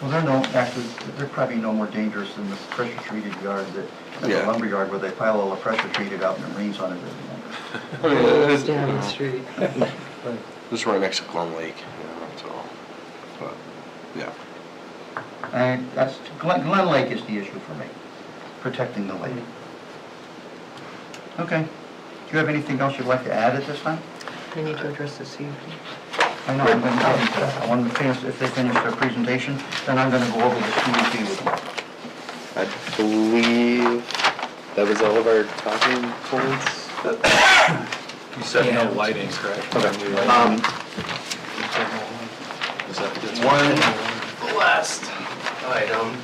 Well, they're probably no more dangerous than the pressure-treated yard at the Yeah. lumber yard where they pile all the pressure-treated out and it rains on it every winter. Down the street. Just right next to Glen Lake, that's all. But, yeah. And Glen Lake is the issue for me, protecting the lake. Okay. Do you have anything else you'd like to add at this time? I need to address the CUP. I know, I want to finish, if they finish their presentation, then I'm going to go over the CUP with them. I believe that was all of our talking points. You said no lighting, correct? Okay. Is that- that's One last item.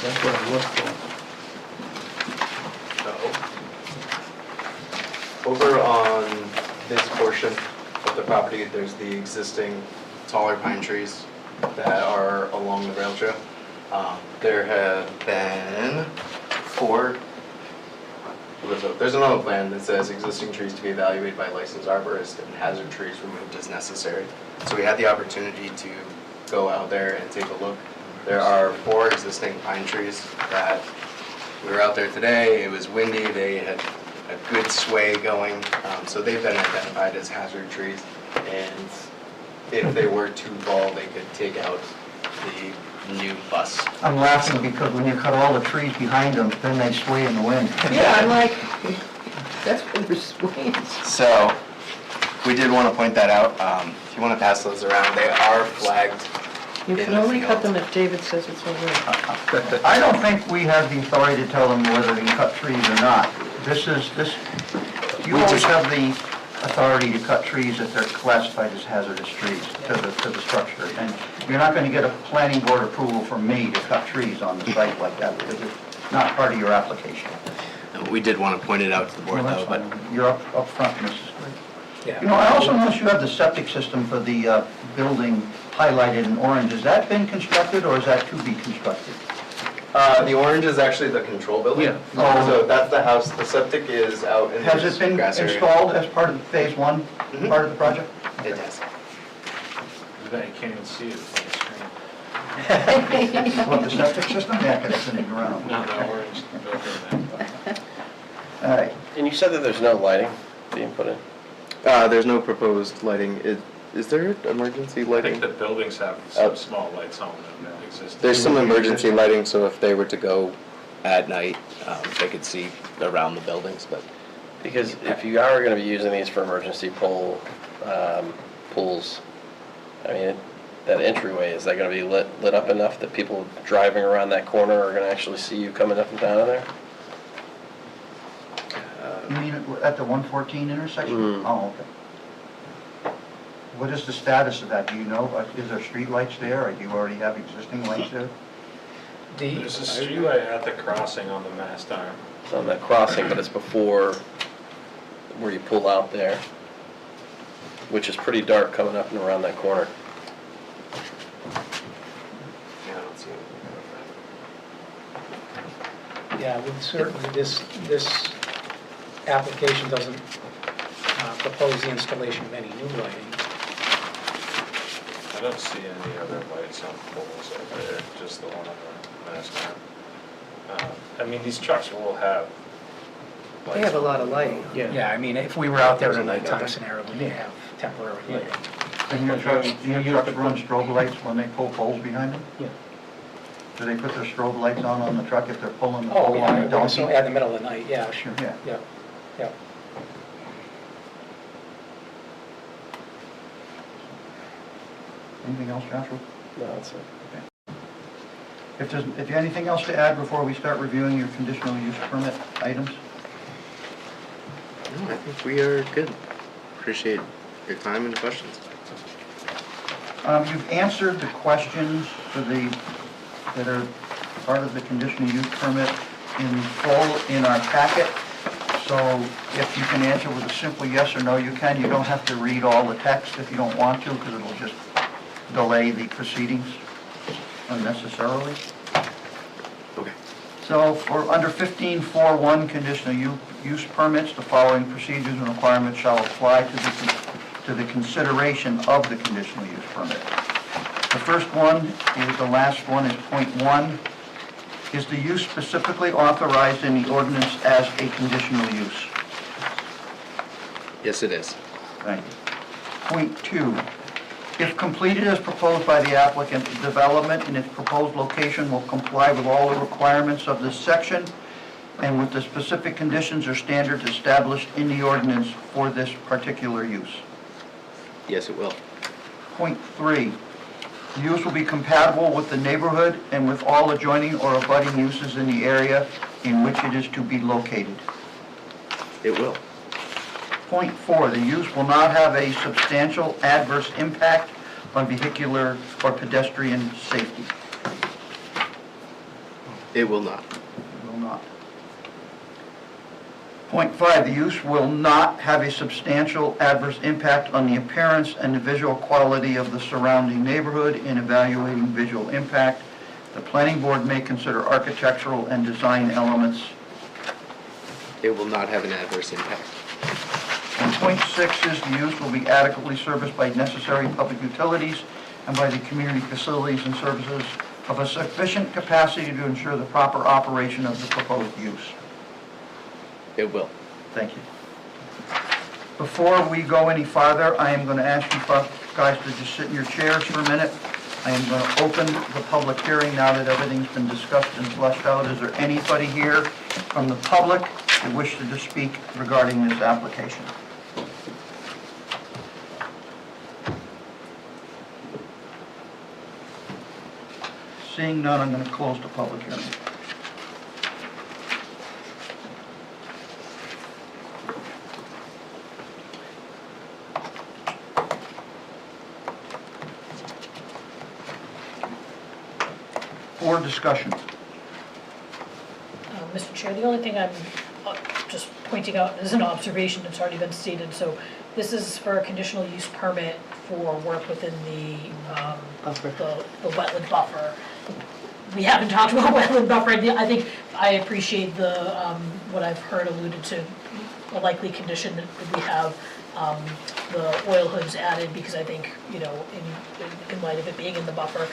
That's what I looked for. Over on this portion of the property, there's the existing taller pine trees that are along the rail trail. There have been 4. There's another plan that says existing trees to be evaluated by licensed arborist and hazard trees removed as necessary. So we had the opportunity to go out there and take a look. There are 4 existing pine trees that, we were out there today, it was windy, they had a good sway going, so they've been identified as hazard trees. And if they were to fall, they could take out the new bus. I'm laughing because when you cut all the trees behind them, then they sway in the wind. Yeah, I'm like, that's what they're swaying. So, we did want to point that out. If you want to pass those around, they are flagged. You can only cut them if David says it's all right. I don't think we have the authority to tell them whether they can cut trees or not. You always have the authority to cut trees if they're classified as hazardous trees to the structure. And you're not going to get a planning board approval from me to cut trees on the site like that because it's not part of your application. We did want to point it out to the board Well, though, that's but fine. You're up front, Mrs. Gray. Yeah. You know, I also noticed you have the septic system for the building highlighted in orange. Has that been constructed or is that to be constructed? the orange is actually the control building. Yeah. So that's the house, the septic is out in Has this it been grass area. installed as part of phase one, Mhm. part of the project? It has. You can't even see it from the screen. What, the septic system? Yeah, because it's in the ground. No, the orange building there. All right. And you said that there's no lighting being put in? There's no proposed lighting. Is there emergency I lighting? think the buildings have some small lights on them that exist. There's some emergency lighting, so if they were to go at night, they could see around the buildings, but Because if you are gonna be using these for emergency pools, I mean, that entryway, is that gonna be lit up enough that people driving around that corner are gonna actually see you coming up and down in there? You mean at the 114 intersection? Mm. Oh, okay. What is the status of that? Do you know? Is there street lights there, or do you already have existing lights there? There's a streetlight at the crossing on the mast arm. It's on that crossing, but it's before where you pull out there, which is pretty dark coming up and around that corner. yeah, I don't see anything. Yeah, well, certainly this application doesn't propose the installation of any new lighting. I don't see any other lights on poles over there, just the one on the mast arm. I mean, these trucks will have lights. They have a lot of lighting. Yeah, I mean, if we were out there in a nighttime scenario, we may have temporary lighting. And your trucks run strobe lights when they pull poles behind them? Yeah. Do they put their strobe lights on the truck if they're pulling the Oh, pole on the yeah, donkey? so at the middle of the night, yeah, sure. Yeah. Yeah, yeah. Anything else, Joshua? No, that's it. If you have anything else to add before we start reviewing your conditional use permit items? No, I think we are good. Appreciate your time and questions. You've answered the questions that are part of the conditional use permit in full in our packet. So if you can answer with a simple yes or no, you can. You don't have to read all the text if you don't want to, because it'll just delay the proceedings unnecessarily. Okay. So for under 15.4.1 conditional use permits, the following procedures and requirements shall apply to the consideration of the conditional use permit. The first one is, the last one is point 1. Is the use specifically authorized in the ordinance as a conditional use? Yes, it is. Thank you. Point 2, if completed as proposed by the applicant, the development in its proposed location will comply with all the requirements of this section and with the specific conditions or standards established in the ordinance for this particular use. Yes, it will. Point 3, the use will be compatible with the neighborhood and with all adjoining or abutting uses in the area in which it is to be located. It will. Point 4, the use will not have a substantial adverse impact on vehicular or pedestrian safety. It will not. Will not. Point 5, the use will not have a substantial adverse impact on the appearance and the visual quality of the surrounding neighborhood in evaluating visual impact. The planning board may consider architectural and design elements. It will not have an adverse impact. And point 6 is the use will be adequately serviced by necessary public utilities and by the community facilities and services of a sufficient capacity to ensure the proper operation of the proposed use? It will. Thank you. Before we go any farther, I am going to ask you guys to just sit in your chairs for a minute. I am going to open the public hearing now that everything's been discussed and fleshed out. Is there anybody here from the public that wishes to speak regarding this application? Seeing none, I'm going to close the public hearing. For discussion. Mr. Chair, the only thing I'm just pointing out as an observation, it's already been stated, so this is for a conditional use permit for work within the the wetland buffer. We haven't talked about wetland buffer. I think I appreciate the, what I've heard alluded to, a likely condition that we have the oil hoods added, because I think, you know, in light of it being in the buffer.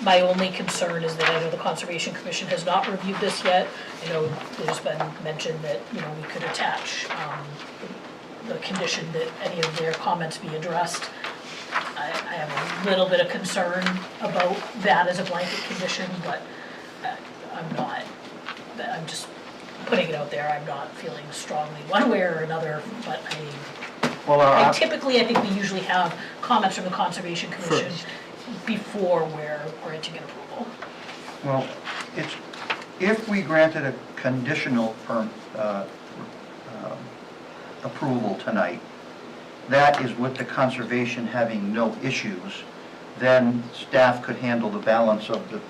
My only concern is that I know the Conservation Commission has not reviewed this yet. I know there's been mention that, you know, we could attach the condition that any of their comments be addressed. I have a little bit of concern about that as a blanket condition, but I'm just putting it out there. I'm not feeling strongly one way or another, but I typically, I think we usually have comments from the Conservation Commission before we're granting an approval. Well, if we granted a conditional approval tonight, that is with the conservation having no issues, then staff could handle the balance of the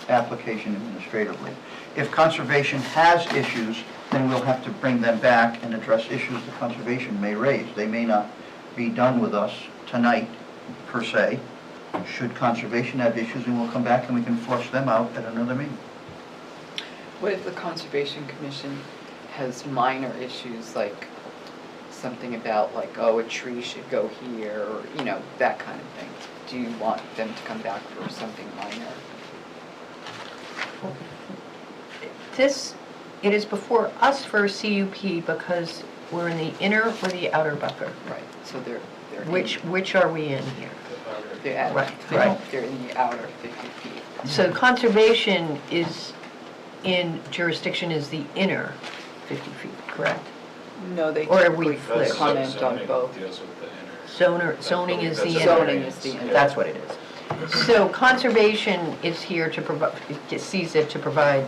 application administratively. If conservation has issues, then we'll have to bring them back and address issues the conservation may raise. They may not be done with us tonight, per se. Should conservation have issues, and we'll come back and we can flush them out at another meeting. What if the Conservation Commission has minor issues, like something about like, oh, a tree should go here, or, you know, that kind of thing? Do you want them to come back for something minor? It is before us for a CUP because we're in the inner or the outer buffer? Right, so they're Which are we in here? They're in the outer 50 feet. So conservation is in jurisdiction is the inner 50 feet, correct? No, they Or are we typically flipped? comment on both. Deals with the inner. Zoning is the inner. Zoning is the inner. That's what it is. So conservation is here to provide, sees it to provide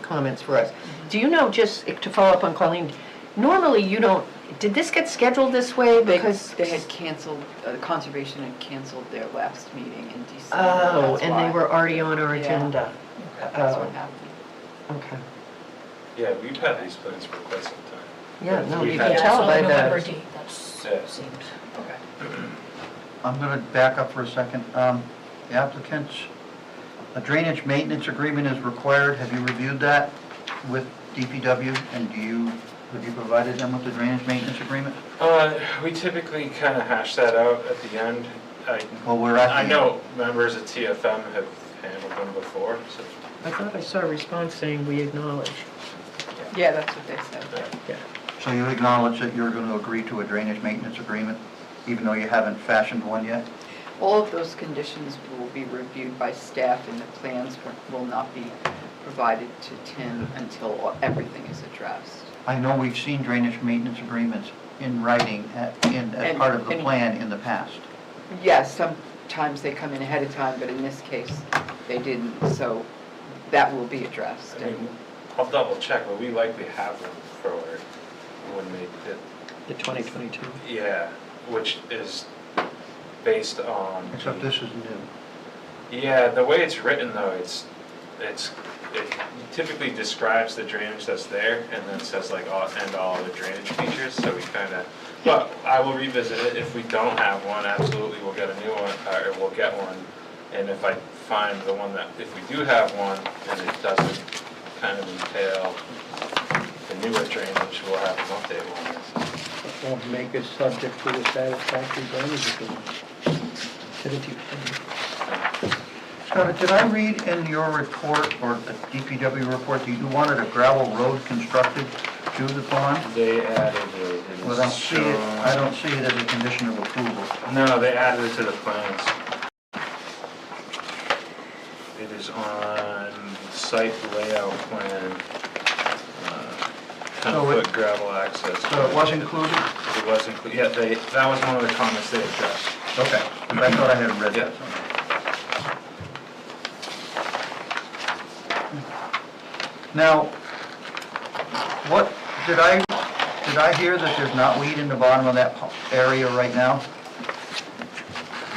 comments for us. Do you know, just to follow up on Colleen, normally you don't, did this get scheduled this way? Because They had canceled, the Conservation had canceled their last meeting in December. Oh, that's and why. they were already on our Yeah. agenda. That's what happened. Okay. Yeah, we've had these plans for quite some time. Yeah, no, We've you had- can tell by Yeah, so November the, date, that's Yeah. seemed, okay. I'm going to back up for a second. The applicant's, a drainage maintenance agreement is required. Have you reviewed that with DPW? And have you provided them with the drainage maintenance agreement? We typically kind of hash that out at the end. Well, we're at the I end. know members of TFM have handled them before, so. I thought I saw a response saying we acknowledge. Yeah, that's what they said. Yeah. So you acknowledge that you're going to agree to a drainage maintenance agreement, even though you haven't fashioned one yet? All of those conditions will be reviewed by staff, and the plans will not be provided to Tim until everything is addressed. I know we've seen drainage maintenance agreements in writing as part of the And- plan in the past. Yes, sometimes they come in ahead of time, but in this case, they didn't, so that will be addressed. I mean, I'll double check, but we likely have them for when they did. The 2022. Yeah, which is based on. Except this is new. Yeah, the way it's written though, it typically describes the drainage that's there and then says like all the drainage features, so we kind of, but I will revisit it. If we don't have one, absolutely, we'll get a new one, or we'll get one. And if I find the one that, if we do have one and it doesn't kind of entail the newer drainage, we'll have an update one. Won't make it subject to the satisfactory drainage agreement. Scott, did I read in your report, or the DPW report, that you wanted a gravel road constructed to the pond? They added it. Well, I don't see it as a condition of approval. No, they added it to the plans. It is on site layout plan, So it- 10-foot gravel access. So it was included? It was included, yeah, that was one of the comments they addressed. Okay, I thought I had read that. Yeah. Now, what, did I hear that there's knotweed in the bottom of that area right now?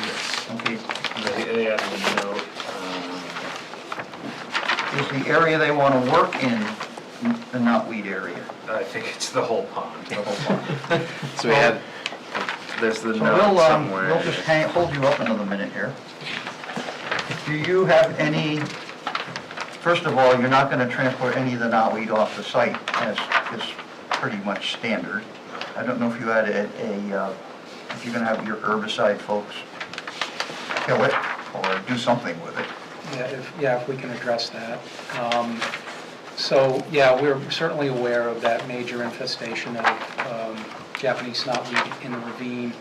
Yes. Okay, They added a note, is the area they want to work in the knotweed area? I think it's the whole pond. The whole pond? So we had, there's the So note somewhere. we'll just hold you up another minute here. Do you have any, first of all, you're not going to transport any of the knotweed off the site, as is pretty much standard. I don't know if you had if you're going to have your herbicide folks kill it or do something with it. Yeah, if we can address that. So, yeah, we're certainly aware of that major infestation of Japanese knotweed in the ravine.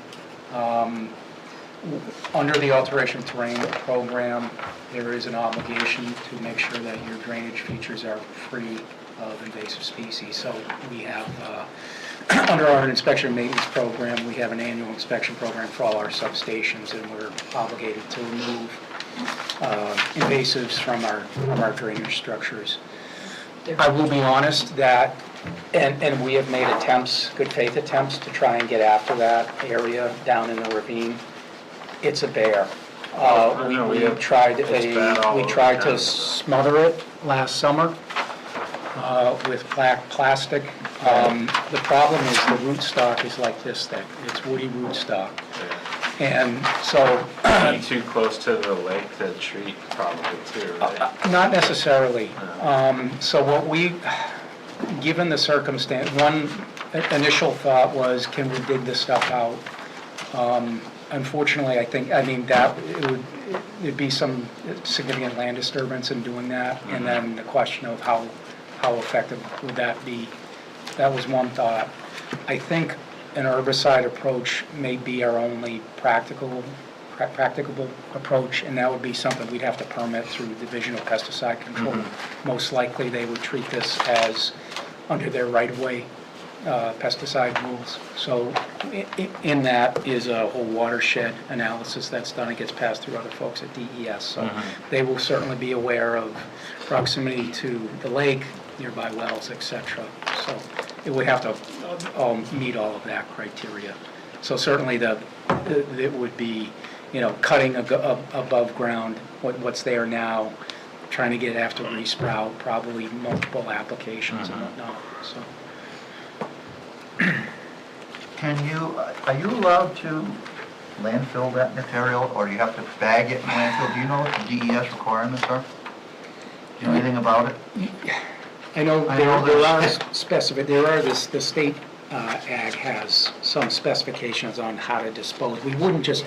Under the alteration of terrain program, there is an obligation to make sure that your drainage features are free of invasive species. So we have, under our inspection and maintenance program, we have an annual inspection program for all our substations, and we're obligated to remove invasives from our drainage structures. I will be honest that, and we have made attempts, good faith attempts, to try and get after that area down in the ravine. It's a bear. I know, We it's tried bad all we over tried town. to smother it last summer with black plastic. The problem is the rootstock is like this thick. It's woody rootstock. And so, Be too close to the lake to treat probably too, right? not necessarily. So what we, given the circumstance, one initial thought was, can we dig this stuff out? Unfortunately, it'd be some significant land disturbance in doing that, and then the question of how effective would that be? That was one thought. I think an herbicide approach may be our only practicable approach, and that would be something we'd have to permit through Division of Pesticide Control. Most likely, they would treat this as under their right-of-way pesticide rules. So in that is a whole watershed analysis that's done. It gets passed through other folks at DES. So they will certainly be aware of proximity to the lake, nearby wells, etc. So it would have to meet all of that criteria. So certainly it would be, cutting above ground what's there now, trying to get after resprout, probably multiple applications and whatnot, so. Are you allowed to landfill that material, or do you have to bag it in landfill? Do you know what the DES requirements are? Do you know anything about it? I know I there know are there's- the state ag has some specifications on how to dispose. We wouldn't just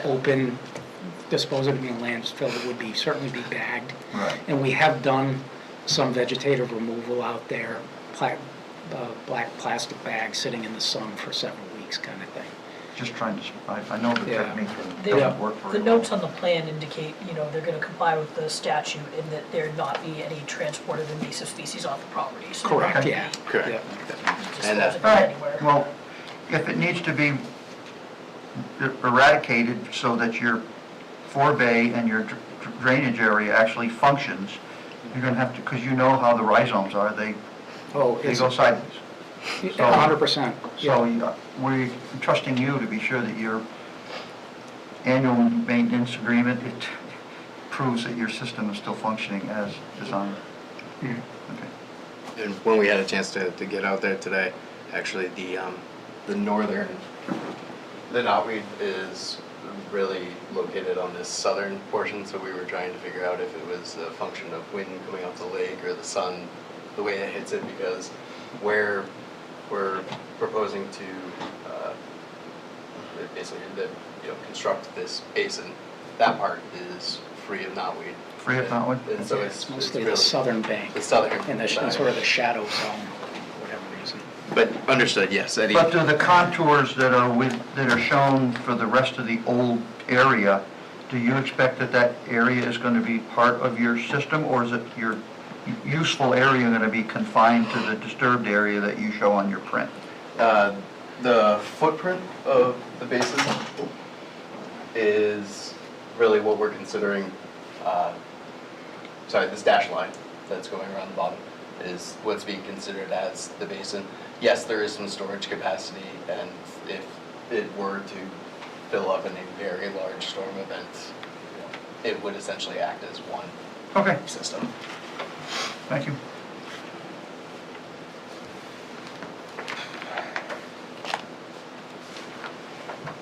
dispose of it in a landfill, it would certainly be bagged. Right. And we have done some vegetative removal out there, black plastic bags sitting in the sun for several weeks kind of thing. Just trying to, I know the Yeah. technique They- doesn't work very The well. notes on the plan indicate, they're gonna comply with the statute and that there not be any transport of invasive species on the property. So they're not gonna Yeah. be Correct. disposing And, it All right, anywhere. well, if it needs to be eradicated so that your forebay and your drainage area actually functions, you're gonna have to, because you know how the rhizomes are, they Oh, go sideways. 100%. So we're trusting you to be sure that your annual maintenance agreement, it proves that your system is still functioning as designed. Okay. And when we had a chance to get out there today, actually the northern, the knotweed is really located on this southern portion, so we were trying to figure out if it was a function of wind coming off the lake or the sun, the way it hits it, because where we're proposing to basically construct this basin, that part is free of knotweed. Free of knotweed? And so it's Mostly really the southern bank, the southern. and the, and sort of the shadow zone, for whatever reason. But understood, yes. Eddie. But do the contours that are shown for the rest of the old area, do you expect that that area is going to be part of your system, or is it your useful area going to be confined to the disturbed area that you show on your print? The footprint of the basin is really what we're considering, this dashed line that's going around the bottom is what's being considered as the basin. Yes, there is some storage capacity, and if it were to fill up in a very large storm event, it would essentially act as one Okay, system. thank you.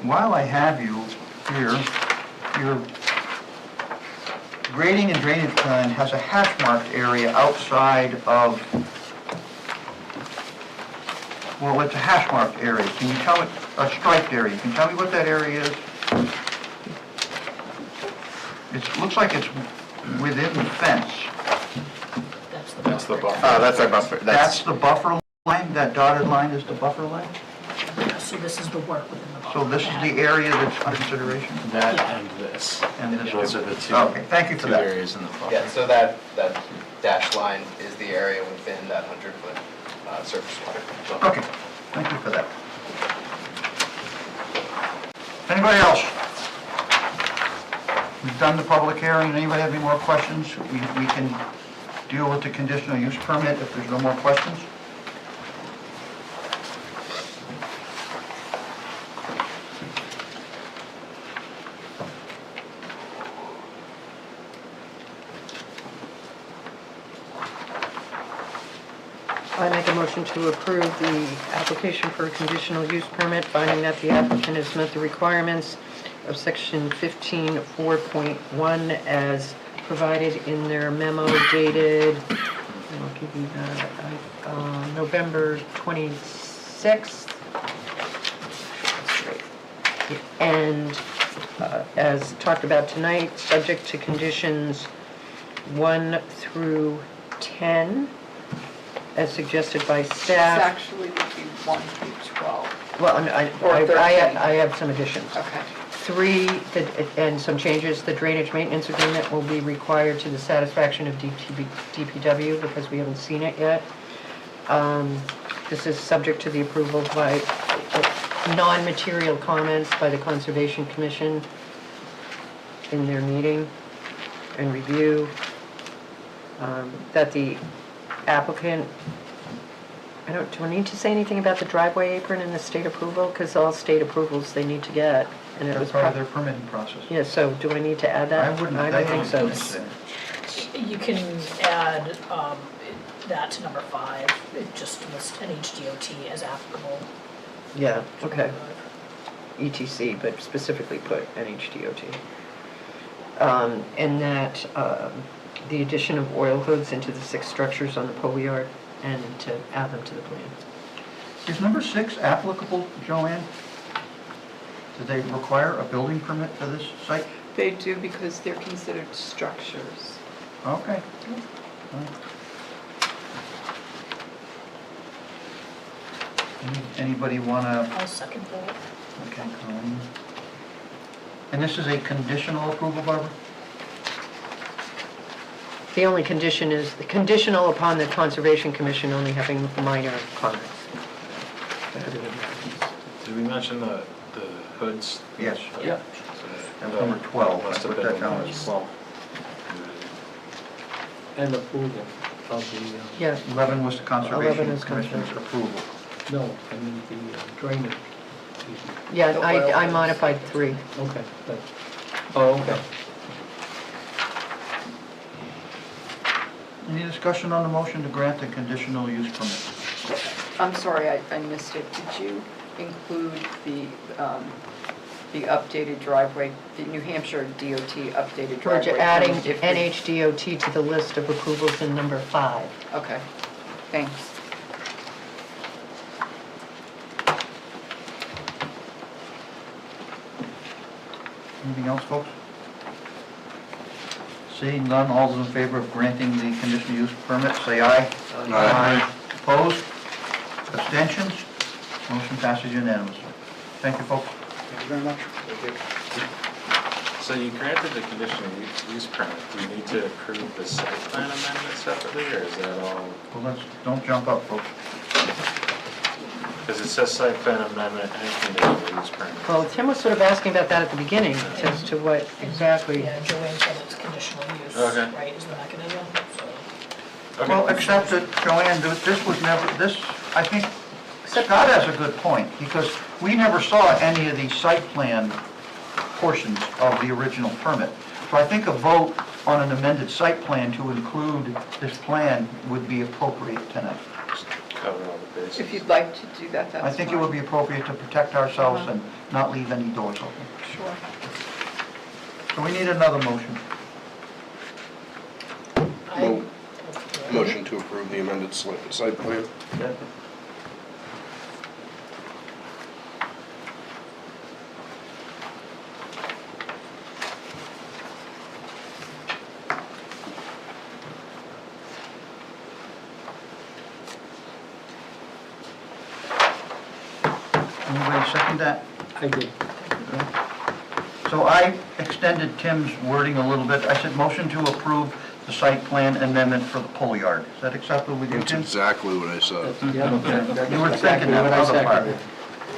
While I have you here, your grading and drainage plan has a hash marked area outside of, well, it's a hash marked area. Can you tell me, a striped area, can you tell me what that area is? It looks like it's within the fence. That's the buffer. That's our buffer. That's the buffer line? That dotted line is the buffer line? So this is the work within the buffer. So this is the area that's under consideration? That Yeah. and this. And this- Those are the two. Okay, thank you for two that. areas in the buffer. Yeah, so that dashed line is the area within that 100-foot surface water. Okay, thank you for that. Anybody else? We've done the public hearing. Anybody have any more questions? We can deal with the conditional use permit if there's no more questions. I make a motion to approve the application for a conditional use permit, finding that the applicant has met the requirements of section 15(4.1) as provided in their memo dated, I'll give you that, November 26th. And as talked about tonight, subject to conditions 1 through 10, as suggested by It's staff. actually would be 1 through 12. Well, Or 13. I have some additions. Okay. 3, and some changes, the drainage maintenance agreement will be required to the satisfaction of DPW because we haven't seen it yet. This is subject to the approval by non-material comments by the Conservation Commission in their meeting and review. That the applicant, do I need to say anything about the driveway apron and the state approval? Because all state approvals they need to get. And it That's was part of their permitting process. Yeah, so do I need to add that? I wouldn't. I don't think so. You can add that to number 5, it just lists NHDOT as applicable. Yeah, okay. ETC, but specifically put NHDOT. And that the addition of oil hoods into the 6 structures on the pole yard and to add them to the plan. Is number 6 applicable, Joanne? Do they require a building permit for this site? They do because they're considered structures. Okay. Anybody want to? I'll second that. Okay, Colleen. And this is a conditional approval, Barbara? The only condition is, the conditional upon the Conservation Commission only having minor comments. Did we mention the hoods? Yes. Yeah. That was number 12. Must have Put been that down the as 12. And approval of the, Yeah, 11 was the 11 Conservation is Commission's conservation. approval. no, I mean the drainage. yeah, I modified 3. Okay, good. Oh, okay. Any discussion on the motion to grant the conditional use permit? I'm sorry, I missed it. Did you include the updated driveway, the New Hampshire DOT updated We're driveway? adding permit if we- NHDOT to the list of approvals in number 5. Okay, thanks. Anything else, folks? Seeing none, all those in favor of granting the conditional use permit, say aye. Aye. Opposed? Abstentions? Motion passes unanimously. Thank you, folks. Thank you very much. So you granted the conditional use permit, do you need to approve the site plan amendment separately, or is that all? Well, don't jump up, folks. Because it says site plan amendment and conditional use permit. Well, Tim was sort of asking about that at the beginning, as to what exactly. Yeah, Joanne said it's conditional use, Okay. right, is the mechanism, so. Okay. Well, except that, Joanne, this was never, I think Scott has a good point, because we never saw any of the site plan portions of the original permit. So I think a vote on an amended site plan to include this plan would be appropriate tonight. Cover all the bases. If you'd like to do that, that's I think it would be appropriate to protect ourselves and not leave any doors open. Sure. So we need another motion. Mo- Motion to approve the amended site plan. Anybody second that? I did. So I extended Tim's wording a little bit. I said motion to approve the site plan amendment for the pull yard. Is that acceptable with you, That's Tim? exactly what I said. You were thinking that other part.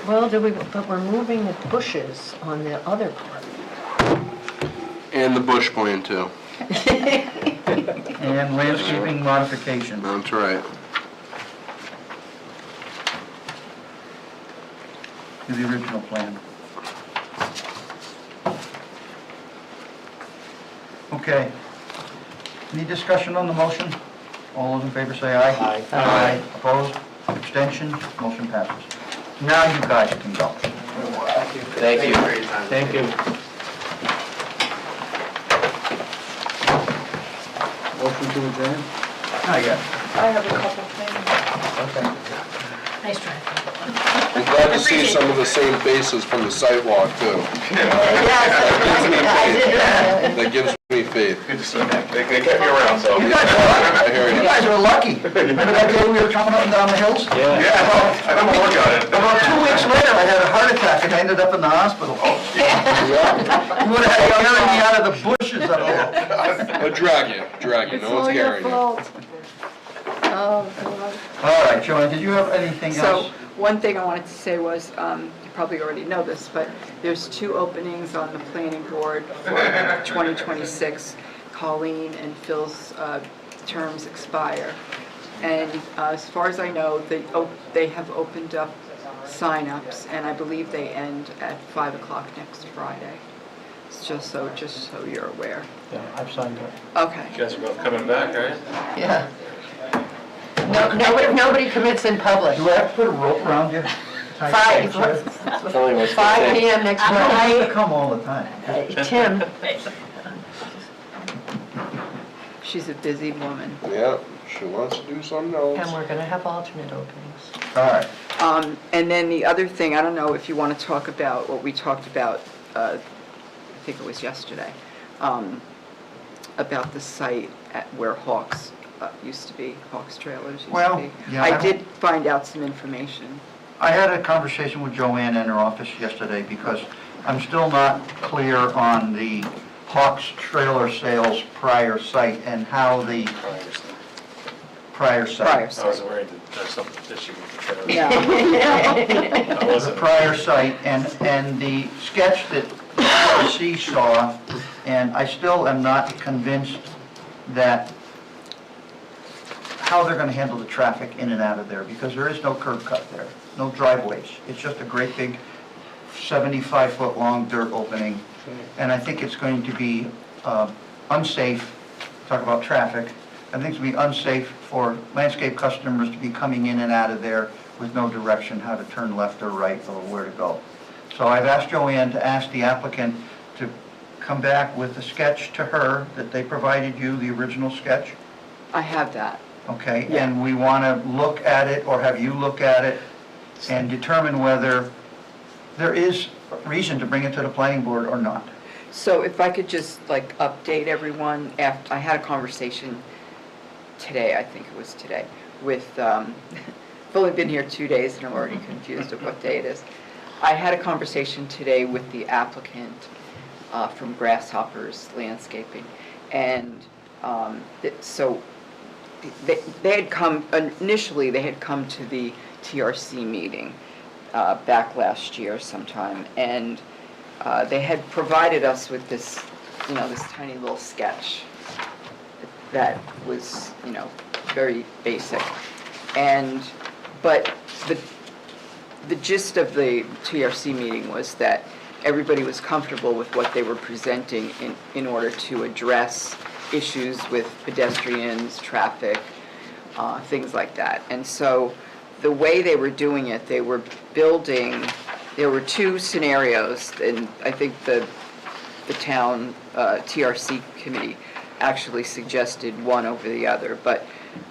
Well, but we're moving the bushes on the other part. And the bush plan too. And landscaping modification. That's right. To the original plan. Okay. Any discussion on the motion? All those in favor say aye. Aye. Aye. Opposed? Abstentions? Motion passes. Now you guys can go. Thank you. for your time. Thank you. Motion to adjourn? Not yet. I have a couple things. Okay. Nice try. I'm glad to see some of the same faces from the sidewalk too. That gives me faith. Good to see you. They kept you around, so. You guys are I hear You you. guys are lucky. Remember that day we were jumping up and down the hills? Yeah, I don't work on it. About 2 weeks later, I had a heart attack and I ended up in the hospital. You would have had carried me out of the bushes up there. I'll drag you, no one's carrying you. Oh, God. All right, Joanne, did you have anything So, else? one thing I wanted to say was, you probably already know this, but there's 2 openings on the planning board for 2026. Colleen and Phil's terms expire. And as far as I know, they have opened up sign-ups, and I believe they end at 5 o'clock next Friday. It's just so you're aware. Yeah, I've signed up. Okay. You guys are both coming back, right? Yeah. Nobody commits in public. Do I have to put a rope around you? 5 It's only what's 5 PM next I Monday. come all the time. Tim, She's a busy woman. Yeah, she wants to do something and else. we're gonna have alternate openings. All right. And then the other thing, I don't know if you want to talk about what we talked about, I think it was yesterday, about the site at where Hawks used to be, Hawks Trailers used to Well, be. yeah, I did find out some information. I had a conversation with Joanne in her office yesterday because I'm still not clear on the Hawks trailer sales prior site and how the prior site. Prior I site. was worried that there's some issue with the No. I The wasn't. prior site and the sketch that CRC saw, and I still am not convinced that how they're gonna handle the traffic in and out of there, because there is no curb cut there, no driveways. It's just a great big 75-foot long dirt opening, and I think it's going to be unsafe, talk about traffic, I think it's going to be unsafe for landscape customers to be coming in and out of there with no direction how to turn left or right or where to go. So I've asked Joanne to ask the applicant to come back with a sketch to her that they provided you, the original sketch, I have that. okay? Yeah. And we want to look at it, or have you look at it, and determine whether there is reason to bring it to the planning board or not. So if I could just like update everyone, after, I had a conversation today, I think it was today, with, I've only been here 2 days and I'm already confused of what day it is. I had a conversation today with the applicant from Grasshoppers Landscaping. And so they had come, initially they had come to the TRC meeting back last year sometime. And they had provided us with this, this tiny little sketch that was, very basic. But the gist of the TRC meeting was that everybody was comfortable with what they were presenting in order to address issues with pedestrians, traffic, things like that. And so the way they were doing it, they were building, there were two scenarios, and I think the town TRC committee actually suggested one over the other, but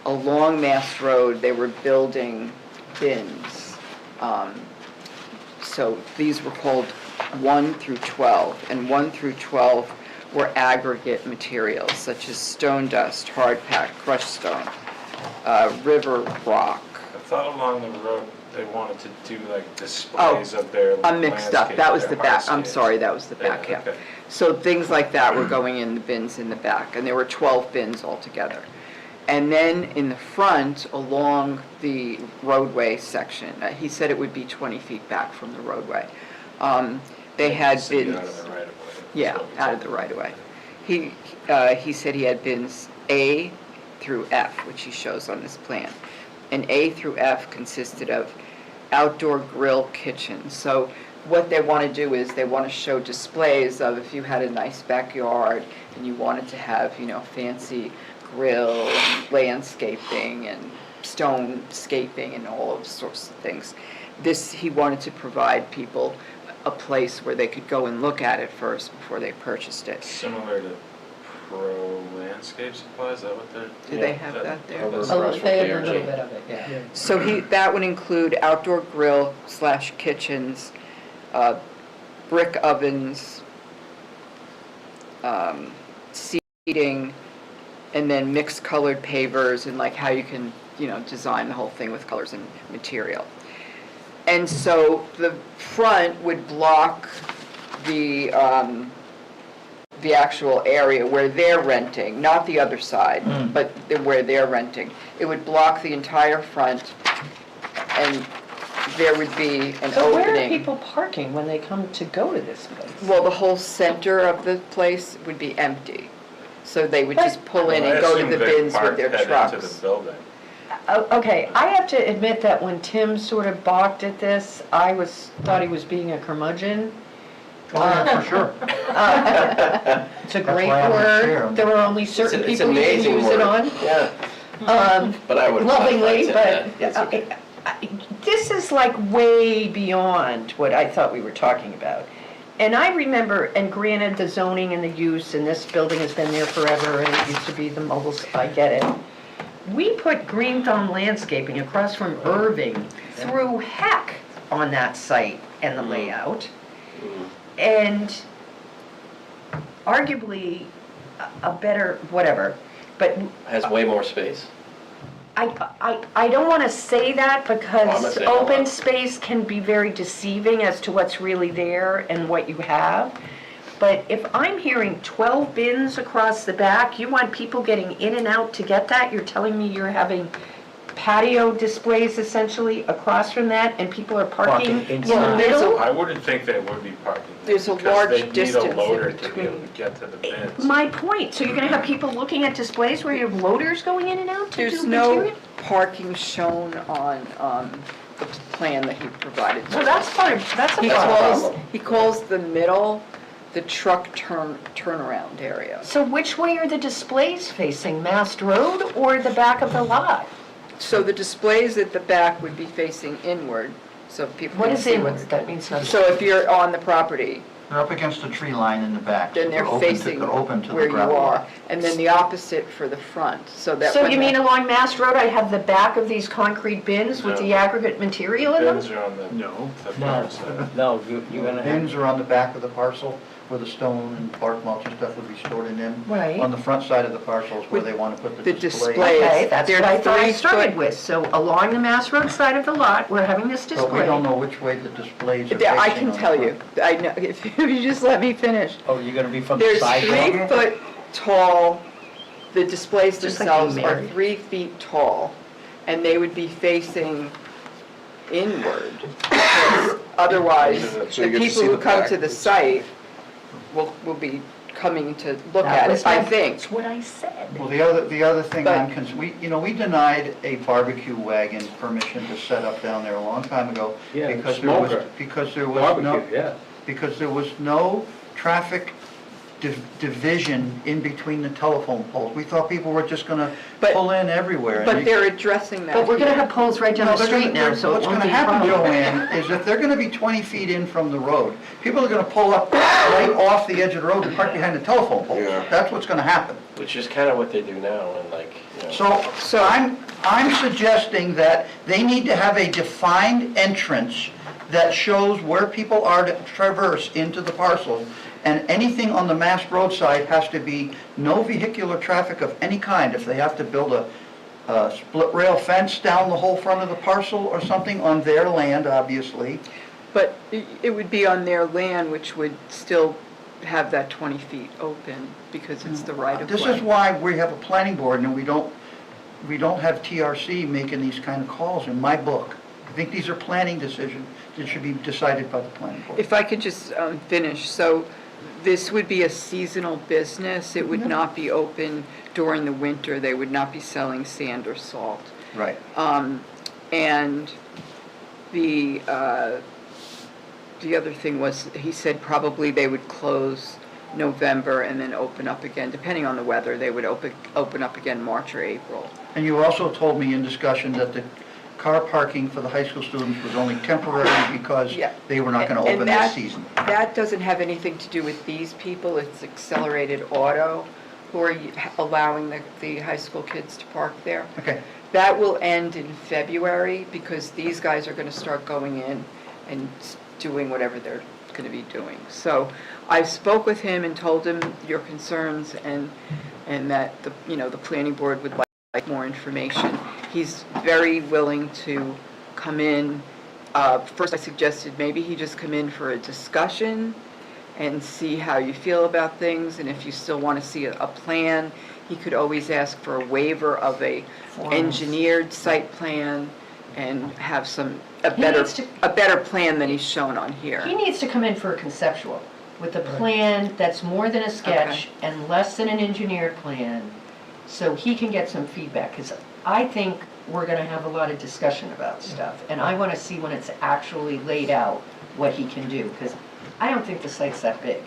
along Mass Road, they were building bins. So these were called 1 through 12, and 1 through 12 were aggregate materials such as stone dust, hard pack, crushed stone, river rock. I thought along the road, they wanted to do like displays of their I'm mixed up, that was the landscape, back, their I'm sorry, that was the back, yeah. okay. So things like that were going in the bins in the back, and there were 12 bins altogether. And then in the front, along the roadway section, he said it would be 20 feet back from the roadway. They had So you're bins. out of the right of way. Yeah, So it's out of the right of way. He said he had bins A through F, which he shows on this plan. And A through F consisted of outdoor grill kitchens. So what they want to do is they want to show displays of if you had a nice backyard and you wanted to have, fancy grill, and landscaping and stone scaping and all of sorts of things. He wanted to provide people a place where they could go and look at it first before they purchased it. Similar to Pro Landscape Supply, is that what they're? Do they have that there? Over Oh, across from they have a KRG. little bit of it, yeah. So that would include outdoor grill / kitchens, brick ovens, seating, and then mixed colored pavers and like how you can, design the whole thing with colors and material. And so the front would block the actual area where they're renting, not the other side, but where they're renting. It would block the entire front, and there would be an So where are opening. people parking when they come to go to this place? Well, the whole center of the place would be empty. So they would just pull in and go to the bins with their Into trucks. the building. Okay, I have to admit that when Tim sort of balked at this, I thought he was being a curmudgeon. For sure. It's a That's great why I'm the chair. word. There are only certain It's people you can amazing use it word. on. Yeah, but I would. Lovingly, but It's okay. this is like way beyond what I thought we were talking about. And I remember, and granted, the zoning and the use, and this building has been there forever, and it used to be the mobiles, I get it. We put Green Thumb Landscaping across from Irving through heck on that site and the layout. And arguably a better, whatever, but Has way more space. I don't want to say that Well, I'm because not saying that. open space can be very deceiving as to what's really there and what you have. But if I'm hearing 12 bins across the back, you want people getting in and out to get that? You're telling me you're having patio displays essentially across from that and people are parking in the inside. middle? I wouldn't think they would be parking there. There's a because large they'd distance need in a loader to be between. able to get to the bins. My point, so you're gonna have people looking at displays where you have loaders going in and out to There's do no material? parking shown on the plan that he provided. to Well, us. that's a He problem. calls the middle the truck turnaround area. So which way are the displays facing, Mast Road or the back of the lot? So the displays at the back would be facing inward, so people What can is see inward? what's. That means nothing. So if you're on the property, They're up against the tree line in the back. then they're open to- facing they're open to the where you gravel are. lot. And then the opposite for the front, so that. So when you the- mean along Mast Road, I have the back of these concrete bins with No. the aggregate material in them? Bins are on the No. far side. No, you're gonna have, Bins are on the back of the parcel. where the stone and bark mulch and stuff would be stored in them. Right. On the front side of the parcels where they want to put The the display. Okay, that's They're what I thought I 3 started foot- with. So along the Mass Road side of the lot, we're having this display. But we don't know which way the displays are facing. I can on the tell front. you, I know, if you just let me finish. Oh, you're gonna be from the There's sidewalk? 3 foot tall, the displays Just like themselves being are married. 3 feet tall, and they would be facing inward. Because Otherwise, So the you get to people see who the come back. to the site will be coming to look That at was it, I my- think. That's what I said. Well, the other thing But- we denied a barbecue wagon permission to set up down there a long time ago. Yeah, because smoker. Because there was no, Barbecue, yeah. because there was no traffic division in between the telephone poles. We thought people were just gonna But- pull in everywhere. and But they- they're addressing that But we're gonna here. have poles right down No, the they're street gonna- now, so it what's won't gonna be a happen, problem. Joanne, is if they're gonna be 20 feet in from the road, people are gonna pull up right off the edge of the road and park behind the telephone poles. Yeah. That's what's gonna happen. Which is kind of what they do now, and like, you know. So I'm suggesting that they need to have a defined entrance that shows where people are to traverse into the parcel. And anything on the Mass Road side has to be no vehicular traffic of any kind. If they have to build a split rail fence down the whole front of the parcel or something on their land, obviously. But it would be on their land, which would still have that 20 feet open, because it's the right of way. This is why we have a planning board and we don't have TRC making these kind of calls in my book. I think these are planning decisions that should be decided by the planning board. If I could just finish, so this would be a seasonal business, it would not be open during the winter, they would not be selling sand or salt. Right. And the other thing was, he said probably they would close November and then open up again, depending on the weather, they would open up again March or April. And you also told me in discussion that the car parking for the high school students was only temporary because Yeah. they were not going to And open that- this season. That doesn't have anything to do with these people, it's Accelerated Auto who are allowing the high school kids to park there. Okay. That will end in February because these guys are going to start going in and doing whatever they're going to be doing. So I spoke with him and told him your concerns and that the planning board would like more information. He's very willing to come in. First I suggested maybe he just come in for a discussion and see how you feel about things, and if you still want to see a plan, he could always ask for a waiver of a engineered site plan and have a needs to- better plan than he's shown on here. He needs to come in for a conceptual, with a plan that's more than a sketch and less than an engineered plan, so he can get some feedback, because I think we're gonna have a lot of discussion about stuff, and I wanna see when it's actually laid out what he can do, because I don't think the site's that big.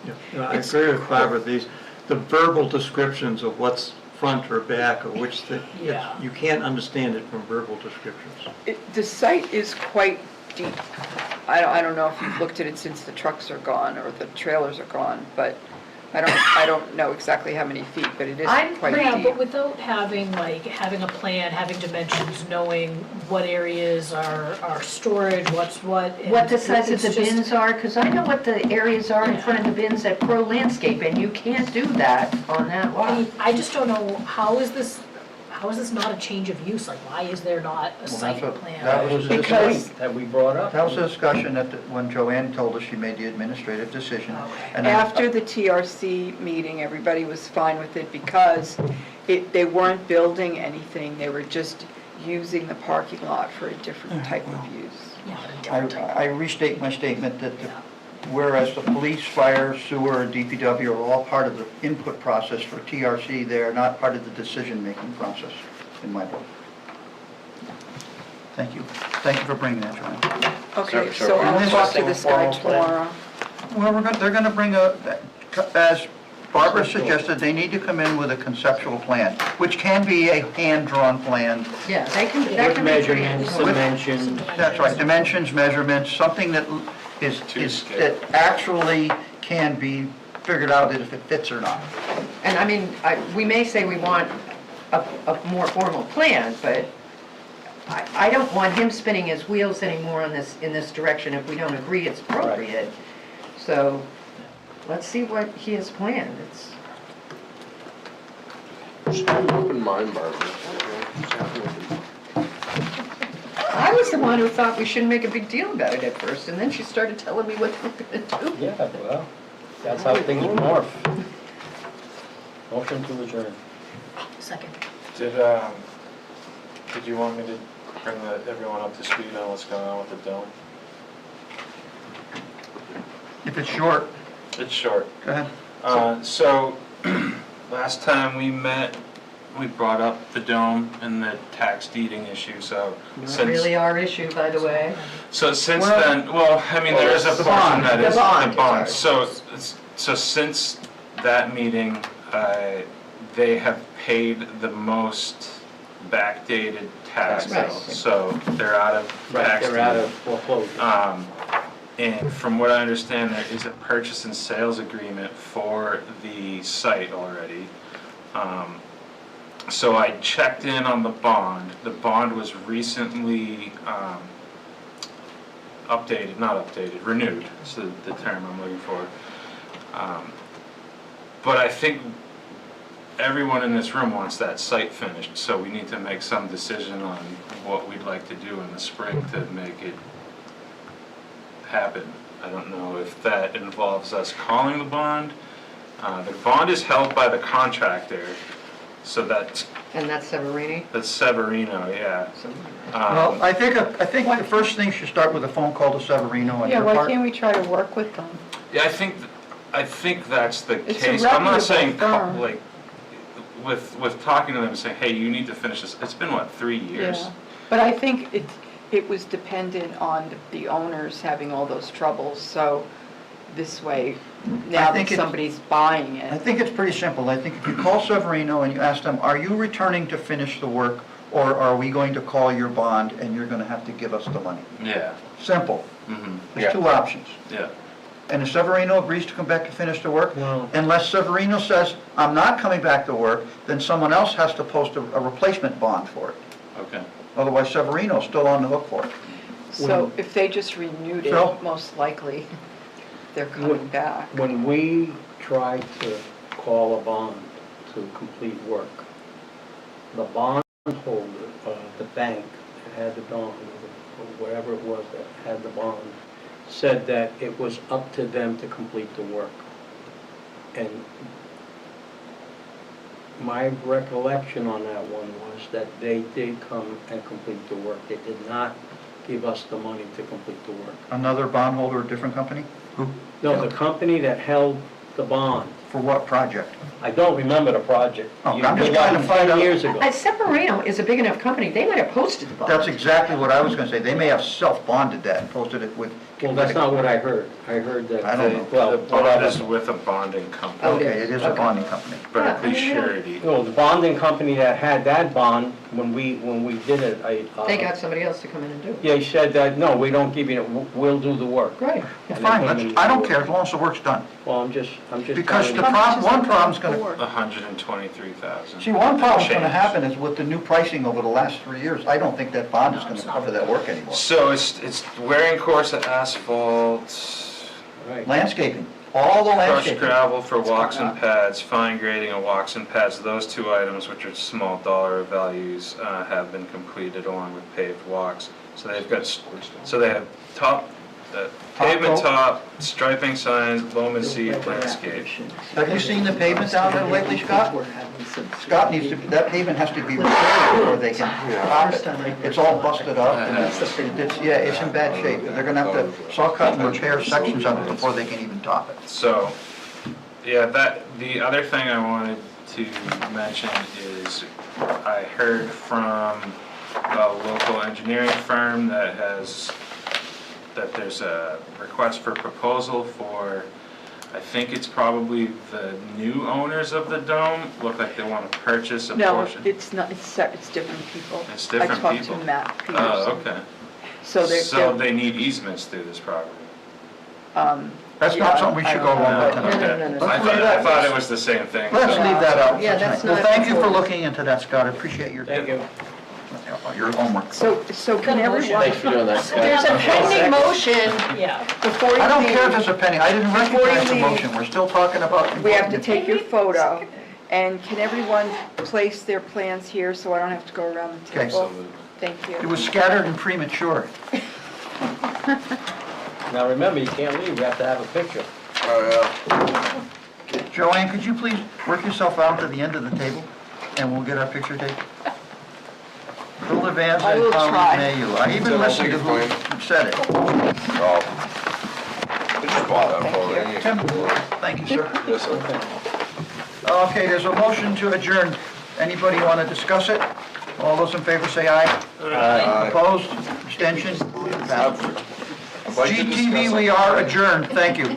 Yeah, I agree with Barbara, the verbal descriptions of what's front or back or which, Yeah. you can't understand it from verbal descriptions. The site is quite deep. I don't know if you've looked at it since the trucks are gone or the trailers are gone, but I don't know exactly how many feet, but it is quite Yeah, deep. but without having a plan, having dimensions, knowing what areas are storage, what's what. and What the size of it's the just- bins are, because I know what the areas are in front of the bins at Pro Landscape, and you can't do that on that I lot. mean, I just don't know, how is this not a change of use? Like, why is there not a site that plan? was the Because- That we brought up. That was a discussion when Joanne told us she made the administrative decision. And then- After the TRC meeting, everybody was fine with it because they weren't building anything, they were just using the parking lot for a different type of use. Yeah, a different type. I restate my statement that whereas the police, fire, sewer, and DPW are all part of the input process for TRC, they are not part of the decision-making process, in my book. Thank you. Thank you for bringing that, Joanne. Okay, So so are I'll we talk to requesting a this guy formal plan? tomorrow. Well, they're going to bring as Barbara suggested, they need to come in with a conceptual plan, which can be a hand-drawn plan. Yeah, that can With be measurements, created. dimensions. That's right, dimensions, measurements, something that that actually can be figured out if it fits or not. And I mean, we may say we want a more formal plan, but I don't want him spinning his wheels anymore in this direction if we don't agree it's appropriate. So, let's see what he has planned. It's, Just have an open mind, Barbara. Just have an open mind. I was the one who thought we shouldn't make a big deal about it at first, and then she started telling me what they were gonna do. Yeah, well, that's how things morph. Motion to adjourn. Second. Did you want me to bring everyone up to speed on what's going on with the dome? If it's short, It's short. go ahead. So, last time we met, we brought up the dome and the tax deeding issue, so Not since... really our issue, by the way. So since Well- then, well, I mean, there is a the portion bond. that The is bond the bond. is So since that meeting, they have paid the most backdated tax Right. bills. So they're out of Right, tax they're out deed. of foreclosure. And from what I understand, there is a purchase and sales agreement for the site already. So I checked in on the bond. The bond was recently updated, not updated, renewed, is the term I'm looking for. But I think everyone in this room wants that site finished, so we need to make some decision on what we'd like to do in the spring to make it happen. I don't know if that involves us calling the bond. The bond is held by the contractor, so that's Severini? Severino, yeah. Well, I think the first thing should start with a phone call to Severino on Yeah, your why part. can't we try to work with them? Yeah, I think that's the It's a case. I'm not reputable saying, firm. like, with talking to them and saying, hey, you need to finish this, it's been, what, 3 years? Yeah. But I think it was dependent on the owners having all those troubles, so this way, now that think it's- somebody's buying I it. think it's pretty simple. I think if you call Severino and you ask them, are you returning to finish the work, or are we going to call your bond and you're gonna have to give us the money? Yeah. Simple. Mm-hmm. There's two options. Yeah. And if Severino agrees to come back to finish the work, Well- unless Severino says, I'm not coming back to work, then someone else has to post a replacement bond for it. Okay. Otherwise, Severino's still on the hook for it. So if they just renewed So- it, most likely, they're coming back. When we tried to call a bond to complete work, the bond holder, the bank that had the bond, or whatever it was that had the bond, said that it was up to them to complete the work. And my recollection on that one was that they did come and complete the work. They did not give us the money to complete the work. Another bondholder, a different company? Who? No, the company that held the bond, For what project? I don't remember the project. Oh, You- I'm just it trying to was find 10 out- years ago. Severino is a big enough company, they might have posted the bond. That's exactly what I was gonna say. They may have self-bonded that and posted it with. Well, that's not what I heard. I heard that. I don't know. Well, The bond is with a bonding company, Okay, it is a bonding company. Berkeley Yeah, I mean, Surety. No, the bonding company that had that bond, when we did it, They got somebody else to come in and do it. yeah, he said that, no, we don't give you, we'll do the work. Right. Well, fine, I don't care as long as the work's done. Well, I'm just Because telling the you. problem, one problem's gonna, 123,000. see, one problem's gonna Change. happen is with the new pricing over the last 3 years, I don't think that bond is gonna cover that work anymore. So it's wearing course of asphalt, Right. Landscaping, all the crushed landscaping. gravel for walks and pads, fine grading of walks and pads, those two items, which are small dollar values, have been completed along with paved walks. So they've got, so they have pavement coat. top, striping signs, loam and seed, landscape. Have you seen the pavement down there lately, Scott? Scott needs to, that pavement has to be repaired before they can top it. It's all busted up and it's in bad shape. They're gonna have to saw cut and repair sections of it before they can even top it. So, yeah, the other thing I wanted to mention is I heard from a local engineering firm that there's a request for proposal for, I think it's probably the new owners of the dome, look like they want to purchase a No, portion. it's not, it's different people. It's different I talked people. to Matt Peterson. Oh, okay. So So they need easements through this property. That's not something we should go along with No, tonight. okay. no, no. I thought it was the same thing. Let's so- leave that out. Yeah, that's Well, not- thank you for looking into that, Scott. I appreciate your. Thank you. your homework. So can everyone, Thanks for doing that, Scott. There's a pending motion. Yeah. before you leave... I don't care if it's a penny, I didn't recognize the leave- motion, we're still talking about... We have to take your photo, and can everyone place their plans here so I don't have to go around the Okay. table? Thank It you. was scattered and premature. Now, remember, you can't leave, you have to have a picture. Oh, Joanne, could you please work yourself out to the end of the table, and we'll get our picture taken? Bill Devanza I will and Colleen try. Mayhew. I even I'll listened take to it for you. who said it. yeah. I just bought that photo. Tim, thank you, sir. Yes, sir. Okay, there's a motion to adjourn. Anybody want to discuss it? All those in favor say aye. Aye. Opposed? Abstention? I'd like to discuss GTV, it. we are adjourned. Thank you.